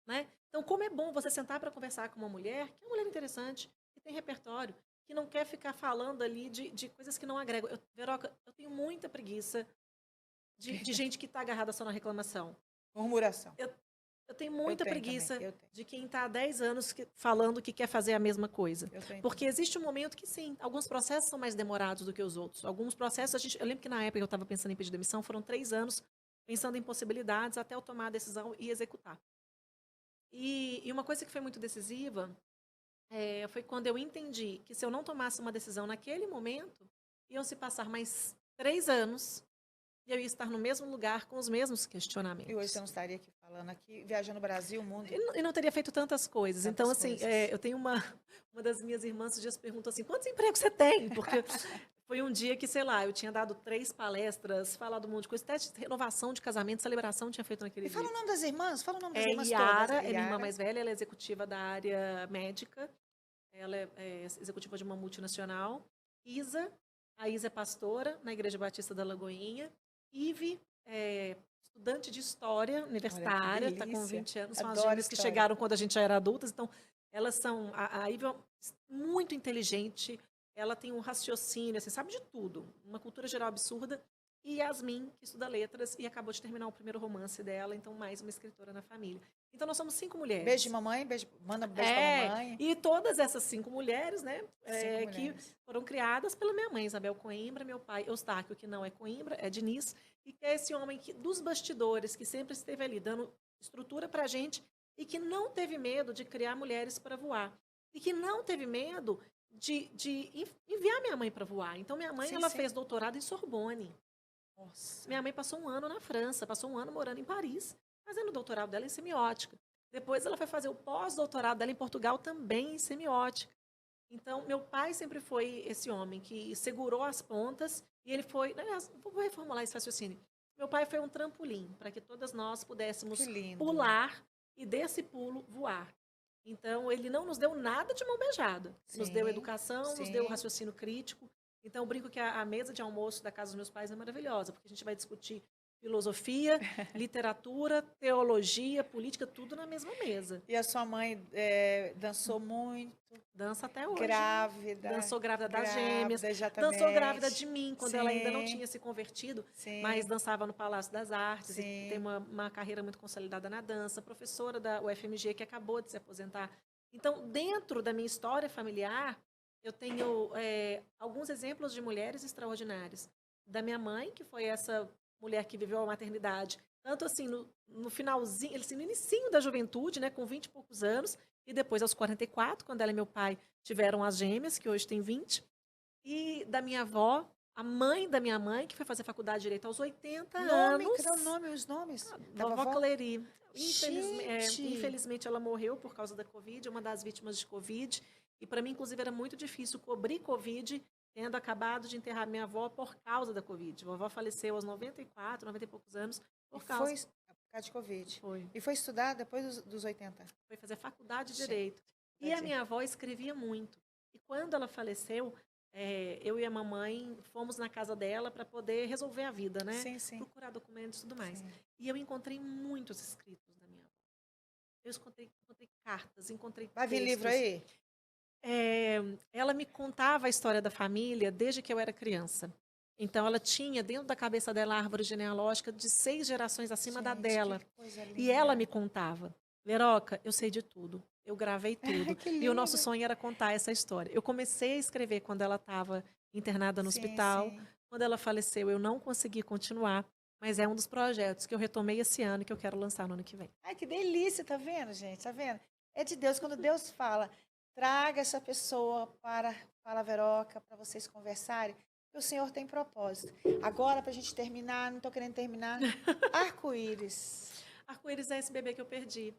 Né? Então, como é bom você sentar para conversar com uma mulher, que é uma mulher interessante, que tem repertório, que não quer ficar falando ali de coisas que não agregam. Veroca, eu tenho muita preguiça de gente que está agarrada só na reclamação. Murmuração. Eu tenho Eu muita tenho também, preguiça eu tenho. de quem está há 10 anos falando que quer fazer a mesma coisa. Eu tenho Porque também. existe um momento que, sim, alguns processos são mais demorados do que os outros. Alguns processos, eu lembro que na época que eu estava pensando em pedir demissão, foram 3 anos pensando em possibilidades até eu tomar a decisão e executar. E uma coisa que foi muito decisiva foi quando eu entendi que se eu não tomasse uma decisão naquele momento, iam se passar mais 3 anos e eu ia estar no mesmo lugar com os mesmos E hoje você questionamentos. não estaria aqui falando, aqui, viajando o Brasil, o mundo, E não teria feito tantas coisas. Então, tantas assim, coisas. eu tenho uma das minhas irmãs esses dias perguntou assim, quantos empregos você tem? Porque foi um dia que, sei lá, eu tinha dado 3 palestras, falado um monte de coisa, até de renovação de casamento, celebração tinha feito naquele E fala dia. o nome das irmãs, fala o nome das É irmãs todas. Yara, é minha irmã Yara, mais velha, ela é executiva da área médica, ela é executiva de uma multinacional. A Isa é pastora na Igreja Batista da Lagoinha. Ive é estudante de história olha que universitária, está com delícia. 20 anos, são as Adoro gêmeas que história. chegaram quando a gente já era adultas, então elas são, a Ive é muito inteligente, ela tem um raciocínio, assim, sabe de tudo, uma cultura geral absurda, e Yasmin, que estuda letras e acabou de terminar o primeiro romance dela, então mais uma escritora na família. Então nós somos 5 Beijo de mulheres. mamãe, manda um beijo pra mamãe. E todas essas 5 mulheres, né, 5 que mulheres. foram criadas pela minha mãe, Isabel Coimbra, meu pai Eustáquio, que não é Coimbra, é Diniz, e que é esse homem dos bastidores, que sempre esteve ali dando estrutura para a gente e que não teve medo de criar mulheres para voar. E que não teve medo de enviar minha mãe para voar. Então, minha mãe Sim, ela sim. fez doutorado em Sorbonne. Nossa. Minha mãe passou 1 ano na França, passou 1 ano morando em Paris, fazendo o doutorado dela em semiótica. Depois ela foi fazer o pós-doutorado dela em Portugal também em semiótica. Então, meu pai sempre foi esse homem que segurou as pontas e ele foi, aliás, vou reformular esse raciocínio. Meu pai foi um trampolim para que todas nós Que pudéssemos lindo. pular e desse pulo voar. Então, ele não nos deu nada de mão beijada. Nos deu Sim, educação, nos deu sim. raciocínio crítico. Então, eu brinco que a mesa de almoço da casa dos meus pais é maravilhosa, porque a gente vai discutir filosofia, literatura, teologia, política, tudo na mesma mesa. E a sua mãe dançou muito, Dança até hoje. grávida. Dançou grávida das gêmeas. Exatamente. Dançou grávida de mim, quando ela ainda não Sim, tinha se convertido, sim, mas dançava no Palácio das Artes e sim. tem uma carreira muito consolidada na dança. Professora da UFMG, que acabou de se aposentar. Então, dentro da minha história familiar, eu tenho alguns exemplos de mulheres extraordinárias. Da minha mãe, que foi essa mulher que viveu a maternidade, tanto assim no finalzinho, assim, no inicinho da juventude, né, com 20 e poucos anos, e depois aos 44, quando ela e meu pai tiveram as gêmeas, que hoje tem 20, e da minha avó, a mãe da minha mãe, que foi fazer faculdade de Direito aos 80 anos. Cadê o nome, os nomes? Da Vovó vovó? Clery. Gente! Infelizmente, ela morreu por causa da Covid, uma das vítimas de Covid. E para mim, inclusive, era muito difícil cobrir Covid tendo acabado de enterrar minha avó por causa da Covid. A vovó faleceu aos 94, 90 e poucos anos E por causa. por causa de Covid. Foi. E foi estudar depois dos 80. Foi fazer faculdade de Gente, Direito. E a tadinha. minha avó escrevia muito. E quando ela faleceu, eu e a mamãe fomos na casa dela para poder resolver a vida, né? Sim, sim. Procurar documentos e tudo mais. Sim. E eu encontrei muitos escritos da minha avó. Eu encontrei cartas, encontrei Vai vir textos. livro aí? Ela me contava a história da família desde que eu era criança. Então, ela tinha dentro da cabeça dela a árvore genealógica de 6 gerações acima da Gente, dela. que coisa E ela linda. me contava, Veroca, eu sei de tudo. Eu gravei tudo. Que E o nosso lindo. sonho era contar essa história. Eu comecei a escrever quando ela estava internada no Sim, hospital. sim. Quando ela faleceu, eu não consegui continuar. Mas é um dos projetos que eu retomei esse ano e que eu quero lançar no ano que vem. Ai, que delícia, tá vendo, gente? Tá vendo? É de Deus. Quando Deus fala, traga essa pessoa para a Veroca, para vocês conversarem, que o Senhor tem propósito. Agora, para a gente terminar, não estou querendo terminar, arco-íris. Arco-íris é esse bebê que eu perdi.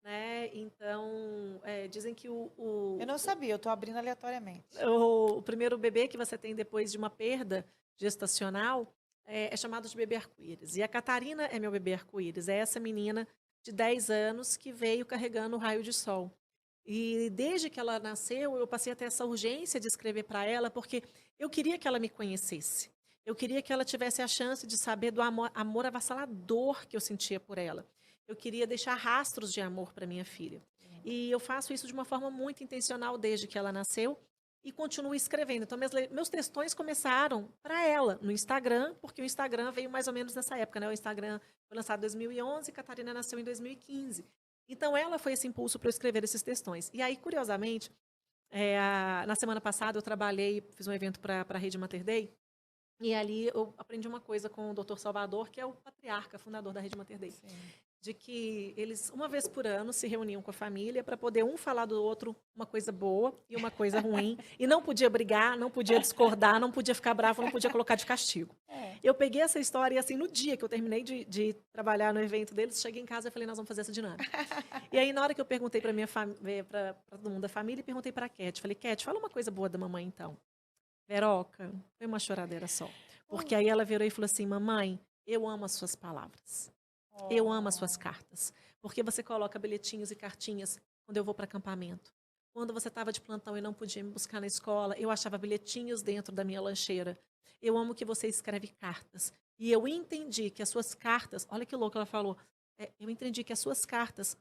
Né? Então, dizem que Eu não sabia, eu estou abrindo aleatoriamente. o primeiro bebê que você tem depois de uma perda gestacional é chamado de bebê arco-íris. E a Catarina é meu bebê arco-íris. É essa menina de 10 anos que veio carregando o raio de sol. E desde que ela nasceu, eu passei a ter essa urgência de escrever para ela, porque eu queria que ela me conhecesse. Eu queria que ela tivesse a chance de saber do amor avassalador que eu sentia por ela. Eu queria deixar rastros de amor para minha filha. E eu faço isso de uma forma muito intencional desde que ela nasceu e continuo escrevendo. Então, meus textões começaram para ela no Instagram, porque o Instagram veio mais ou menos nessa época, né? O Instagram foi lançado em 2011, Catarina nasceu em 2015. Então, ela foi esse impulso para eu escrever esses textões. E aí, curiosamente, na semana passada eu trabalhei, fiz um evento para a Rede Mater Dei, e ali eu aprendi uma coisa com o Dr. Salvador, que é o patriarca, fundador da Rede Mater Dei. Sim. De que eles, uma vez por ano, se reuniam com a família para poder um falar do outro uma coisa boa e uma coisa ruim. E não podia brigar, não podia discordar, não podia ficar bravo, não podia colocar de castigo. Eu peguei essa história e, assim, no dia que eu terminei de trabalhar no evento deles, cheguei em casa e falei, nós vamos fazer essa dinâmica. E aí, na hora que eu perguntei para para todo mundo da família, perguntei para a Cat. Falei, Cat, fala uma coisa boa da mamãe, então. Veroca, foi uma choradeira só. Porque aí ela virou e falou assim, mamãe, eu amo as suas palavras. Eu amo as suas cartas, porque você coloca bilhetinhos e cartinhas quando eu vou para acampamento. Quando você estava de plantão e não podia me buscar na escola, eu achava bilhetinhos dentro da minha lancheira. Eu amo que você escreve cartas. E eu entendi que as suas cartas, olha que louco ela falou, eu entendi que as suas cartas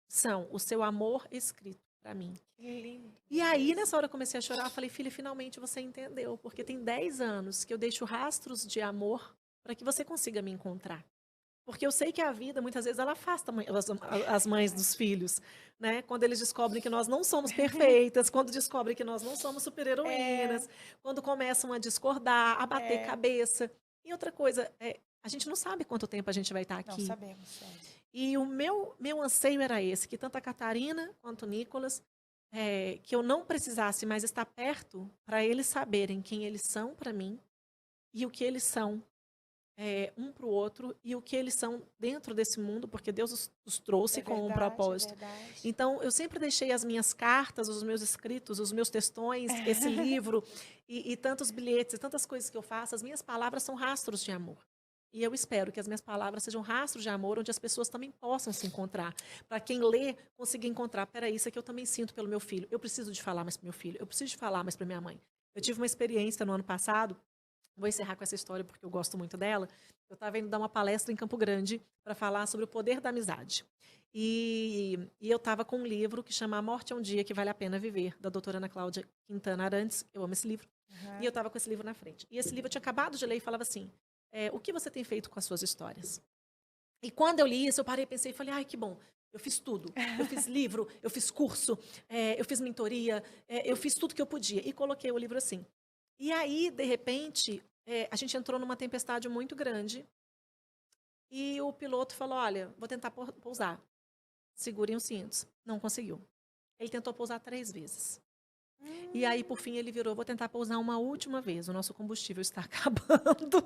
são o seu amor escrito para mim. Que lindo. E aí, nessa hora, eu comecei a chorar. Eu falei, filha, finalmente você entendeu. Porque tem 10 anos que eu deixo rastros de amor para que você consiga me encontrar. Porque eu sei que a vida, muitas vezes, ela afasta as mães dos filhos, né? Quando eles descobrem que nós não somos perfeitas, quando descobrem que nós não somos super-heroínas, quando começam a discordar, a bater cabeça. E outra coisa, a gente não sabe quanto tempo a gente vai estar aqui. Não sabemos, sério. E o meu anseio era esse, que tanto a Catarina quanto o Nicolas, que eu não precisasse mais estar perto para eles saberem quem eles são para mim e o que eles são um para o outro e o que eles são dentro desse mundo, porque Deus os trouxe com um propósito. Então, eu sempre deixei as minhas cartas, os meus escritos, os meus textões, esse livro e tantos bilhetes, e tantas coisas que eu faço, as minhas palavras são rastros de amor. E eu espero que as minhas palavras sejam rastros de amor, onde as pessoas também possam se encontrar. Para quem lê, conseguir encontrar, peraí, isso aqui eu também sinto pelo meu filho. Eu preciso de falar mais para meu filho, eu preciso de falar mais para minha mãe. Eu tive uma experiência no ano passado, vou encerrar com essa história porque eu gosto muito dela. Eu estava indo dar uma palestra em Campo Grande para falar sobre o poder da amizade. E eu estava com um livro que chama A Morte é um Dia que Vale a Pena Viver, da doutora Ana Cláudia Quintana Arantes. Eu amo esse livro. E eu estava com esse livro na frente. E esse livro eu tinha acabado de ler e falava assim, o que você tem feito com as suas histórias? E quando eu li isso, eu parei e pensei, falei, ai, que bom. Eu fiz tudo. Eu fiz livro, eu fiz curso, eu fiz mentoria, eu fiz tudo que eu podia. E coloquei o livro assim. E aí, de repente, a gente entrou numa tempestade muito grande e o piloto falou, olha, vou tentar pousar. Segurem os cintos. Não conseguiu. Ele tentou pousar 3 vezes. E aí, por fim, ele virou, vou tentar pousar uma última vez. O nosso combustível está acabando.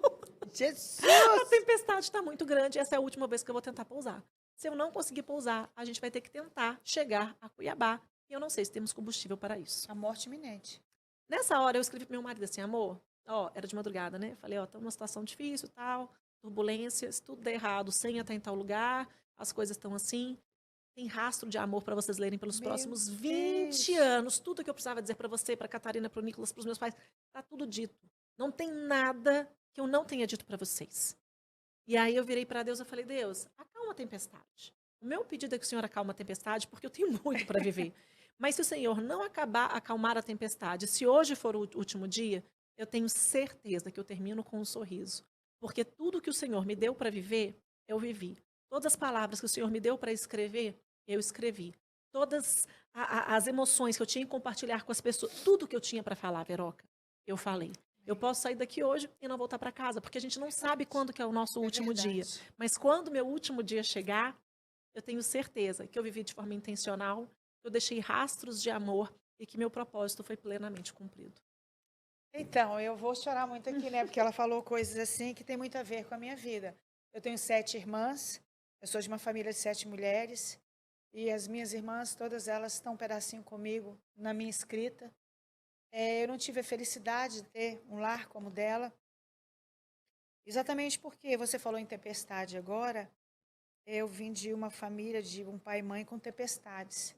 Jesus! A tempestade está muito grande. Essa é a última vez que eu vou tentar pousar. Se eu não conseguir pousar, a gente vai ter que tentar chegar a Cuiabá. E eu não sei se temos combustível para isso. A morte iminente. Nessa hora eu escrevi pro meu marido assim, amor, ó, era de madrugada, né? Falei, ó, tá uma situação difícil, tal, turbulências, tudo dá errado, senha tá em tal lugar, as coisas estão assim. Tem rastro de amor para vocês lerem pelos Meu próximos 20 Deus. anos. Tudo que eu precisava dizer para você, para Catarina, para o Nicolas, para os meus pais, tá tudo dito. Não tem nada que eu não tenha dito para vocês. E aí eu virei para Deus e falei, Deus, acalma a tempestade. O meu pedido é que o Senhor acalme a tempestade, porque eu tenho muito para viver. Mas se o Senhor não acalmar a tempestade, se hoje for o último dia, eu tenho certeza que eu termino com um sorriso. Porque tudo que o Senhor me deu para viver, eu vivi. Todas as palavras que o Senhor me deu para escrever, eu escrevi. Todas as emoções que eu tinha em compartilhar com as pessoas, tudo que eu tinha para falar, Veroca, eu falei. Eu posso sair daqui hoje e não voltar para casa, porque a gente não sabe quando que é o nosso É último dia. verdade. Mas quando meu último dia chegar, eu tenho certeza que eu vivi de forma intencional, que eu deixei rastros de amor e que meu propósito foi plenamente cumprido. Então, eu vou chorar muito aqui, né? Porque ela falou coisas assim que tem muito a ver com a minha vida. Eu tenho 7 irmãs, eu sou de uma família de 7 mulheres, e as minhas irmãs, todas elas estão um pedacinho comigo na minha escrita. Eu não tive a felicidade de ter um lar como o dela, exatamente porque você falou em tempestade agora. Eu vim de uma família de um pai e mãe com tempestades.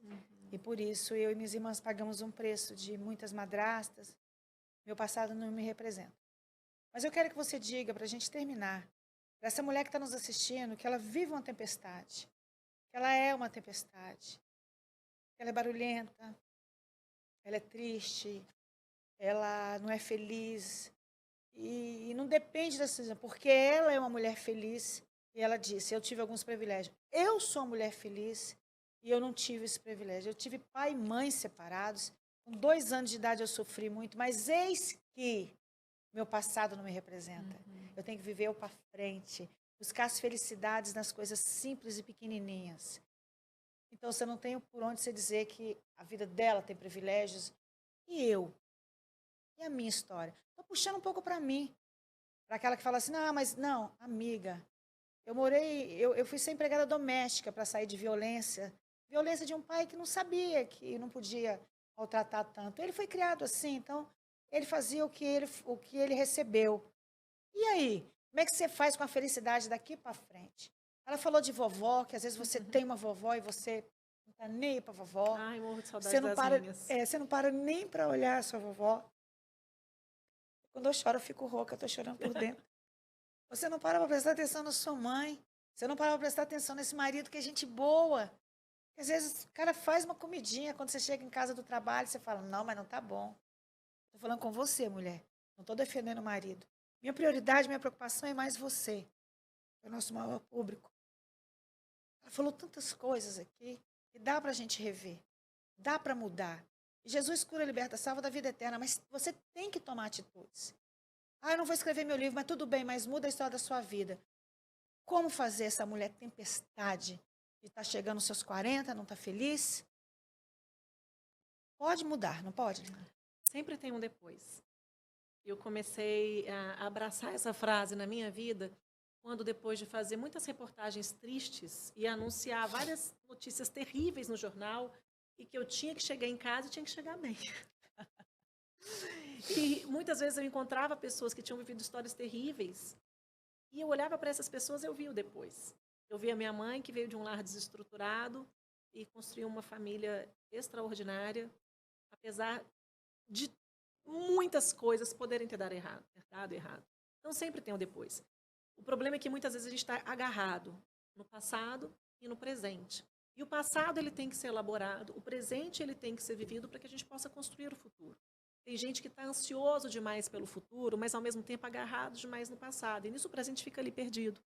E por isso eu e minhas irmãs pagamos um preço de muitas madrastas. Meu passado não me representa. Mas eu quero que você diga, para a gente terminar, para essa mulher que está nos assistindo, que ela vive uma tempestade, que ela é uma tempestade, que ela é barulhenta, ela é triste, ela não é feliz. E não depende dessa decisão, porque ela é uma mulher feliz. E ela disse, eu tive alguns privilégios. Eu sou uma mulher feliz e eu não tive esse privilégio. Eu tive pai e mãe separados. Com 2 anos de idade eu sofri muito, mas eis que meu passado não me representa. Eu tenho que viver o para frente, buscar as felicidades nas coisas simples e pequenininhas. Então, você não tem por onde você dizer que a vida dela tem privilégios. E eu? E a minha história? Estou puxando um pouco para mim. Para aquela que fala assim, não, mas não, amiga, eu fui ser empregada doméstica para sair de violência. Violência de um pai que não sabia que não podia maltratar tanto. Ele foi criado assim, então ele fazia o que ele recebeu. E aí? Como é que você faz com a felicidade daqui para frente? Ela falou de vovó, que às vezes você tem uma vovó e você não está nem aí para vovó. Ai, morro de Você saudade não das para, minhas. você não para nem para olhar a sua vovó. Quando eu choro, eu fico rouca, eu estou chorando por dentro. Você não para prestar atenção na sua mãe. Você não para prestar atenção nesse marido que é gente boa. Às vezes o cara faz uma comidinha, quando você chega em casa do trabalho, você fala, não, mas não tá bom. Estou falando com você, mulher. Não estou defendendo o marido. Minha prioridade, minha preocupação é mais você. É o nosso maior público. Ela falou tantas coisas aqui que dá para a gente rever. Dá para mudar. E Jesus cura, liberta, salva da vida eterna, mas você tem que tomar atitudes. Ah, eu não vou escrever meu livro, mas tudo bem, mas muda a história da sua vida. Como fazer essa mulher tempestade de estar chegando aos seus 40, não está feliz? Pode mudar, não pode? Sempre tem um depois. Eu comecei a abraçar essa frase na minha vida quando, depois de fazer muitas reportagens tristes e anunciar várias notícias terríveis no jornal, e que eu tinha que chegar em casa e tinha que chegar bem. E muitas vezes eu encontrava pessoas que tinham vivido histórias terríveis e eu olhava para essas pessoas e eu via o depois. Eu via minha mãe, que veio de um lar desestruturado e construiu uma família extraordinária, apesar de muitas coisas poderem ter dado errado. Então sempre tem o depois. O problema é que muitas vezes a gente está agarrado no passado e no presente. E o passado ele tem que ser elaborado, o presente ele tem que ser vivido para que a gente possa construir o futuro. Tem gente que está ansioso demais pelo futuro, mas ao mesmo tempo agarrado demais no passado. E nisso o presente fica ali perdido.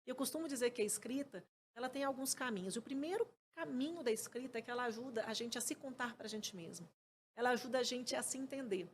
Eu costumo dizer que a escrita ela tem alguns caminhos. E o primeiro caminho da escrita é que ela ajuda a gente a se contar para a gente mesmo. Ela ajuda a gente a se entender.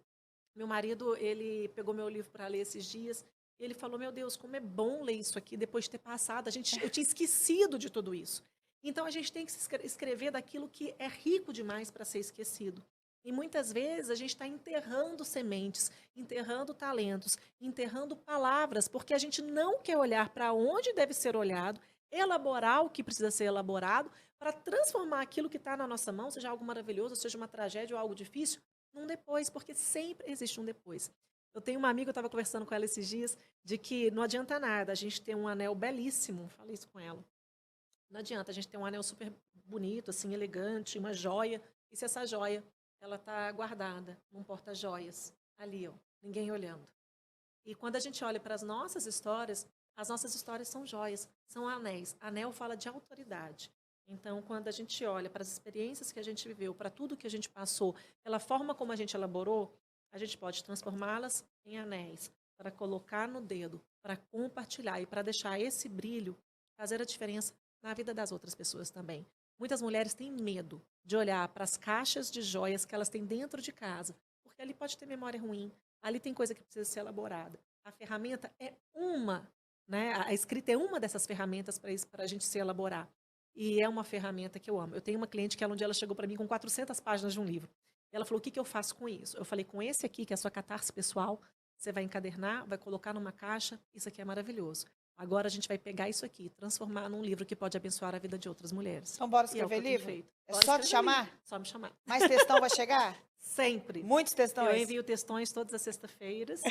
Meu marido, ele pegou meu livro para ler esses dias e ele falou, meu Deus, como é bom ler isso aqui depois de ter passado. Eu tinha esquecido de tudo isso. Então, a gente tem que escrever daquilo que é rico demais para ser esquecido. E muitas vezes a gente está enterrando sementes, enterrando talentos, enterrando palavras, porque a gente não quer olhar para onde deve ser olhado, elaborar o que precisa ser elaborado, para transformar aquilo que está na nossa mão, seja algo maravilhoso, seja uma tragédia ou algo difícil, num depois, porque sempre existe um depois. Eu tenho uma amiga, eu estava conversando com ela esses dias, de que não adianta nada a gente ter um anel belíssimo, falei isso com ela. Não adianta a gente ter um anel super bonito, assim, elegante, uma joia, e se essa joia, ela está guardada num porta-joias, ali, ó, ninguém olhando. E quando a gente olha para as nossas histórias são joias, são anéis. Anel fala de autoridade. Então, quando a gente olha para as experiências que a gente viveu, para tudo que a gente passou, pela forma como a gente elaborou, a gente pode transformá-las em anéis, para colocar no dedo, para compartilhar e para deixar esse brilho fazer a diferença na vida das outras pessoas também. Muitas mulheres têm medo de olhar para as caixas de joias que elas têm dentro de casa, porque ali pode ter memória ruim, ali tem coisa que precisa ser elaborada. A ferramenta é uma, né? A escrita é uma dessas ferramentas para a gente se elaborar. E é uma ferramenta que eu amo. Eu tenho uma cliente que um dia ela chegou para mim com 400 páginas de um livro. Ela falou, o que eu faço com isso? Eu falei, com esse aqui, que é a sua catarse pessoal, você vai encadernar, vai colocar numa caixa, isso aqui é maravilhoso. Agora a gente vai pegar isso aqui, transformar num livro que pode abençoar a vida de outras mulheres. Então, bora escrever livro? É só te chamar? Livro. Só me chamar. Mais textão vai chegar? Sempre. Muitos textões? Eu envio textões todas as sextas-feiras.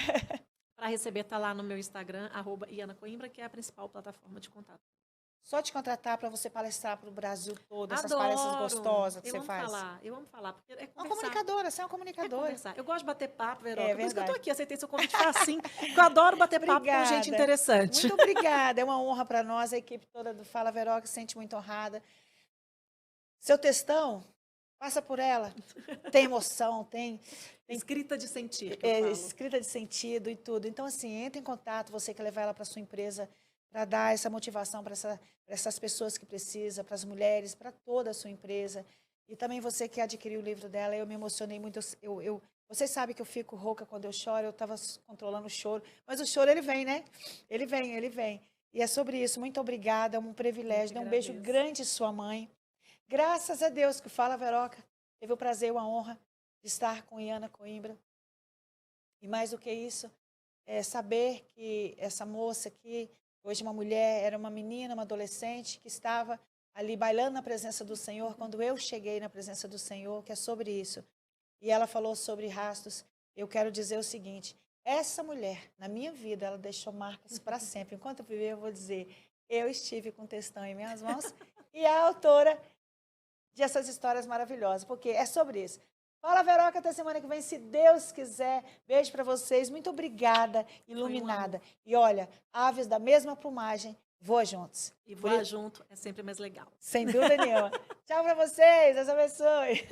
Para receber, tá lá no meu Instagram, @ianacoimbra, que é a principal plataforma de contato. Só te contratar para você palestrar para o Brasil todo, essas Adoro. palestras gostosas que você faz. Eu amo falar, porque é conversar. Uma comunicadora, você é uma comunicadora. Eu gosto de bater papo, Veroca. É Por isso que eu verdade. tô aqui, aceitei seu convite facinho. Eu adoro bater papo com gente interessante. Muito obrigada, é uma honra para nós, a equipe toda do Fala Veroca se sente muito honrada. Seu textão, passa por ela. Tem emoção, tem escrita de sentido. Escrita de sentido e tudo. Então, assim, entre em contato, você quer levar ela para sua empresa, para dar essa motivação para essas pessoas que precisam, para as mulheres, para toda a sua empresa. E também você que adquiriu o livro dela, eu me emocionei muito. Vocês sabem que eu fico rouca quando eu choro, eu estava controlando o choro, mas o choro, ele vem, né? Ele vem. E é sobre isso. Muito obrigada, é um privilégio. Dê um beijo grande à sua mãe. Graças a Deus que Fala Veroca teve o prazer e a honra de estar com Iana Coimbra. E mais do que isso, é saber que essa moça aqui, hoje uma mulher, era uma menina, uma adolescente, que estava ali bailando na presença do Senhor, quando eu cheguei na presença do Senhor, que é sobre isso. E ela falou sobre rastros. Eu quero dizer o seguinte, essa mulher, na minha vida, ela deixou marcas para sempre. Enquanto eu viver, eu vou dizer, eu estive com o textão em minhas mãos e a autora dessas histórias maravilhosas, porque é sobre isso. Fala, Veroca, até semana que vem, se Deus quiser. Beijo para vocês. Muito obrigada, iluminada. E olha, aves da mesma plumagem, voa juntos. E voar junto é sempre mais legal. Sem dúvida nenhuma. Tchau para vocês. Deus abençoe.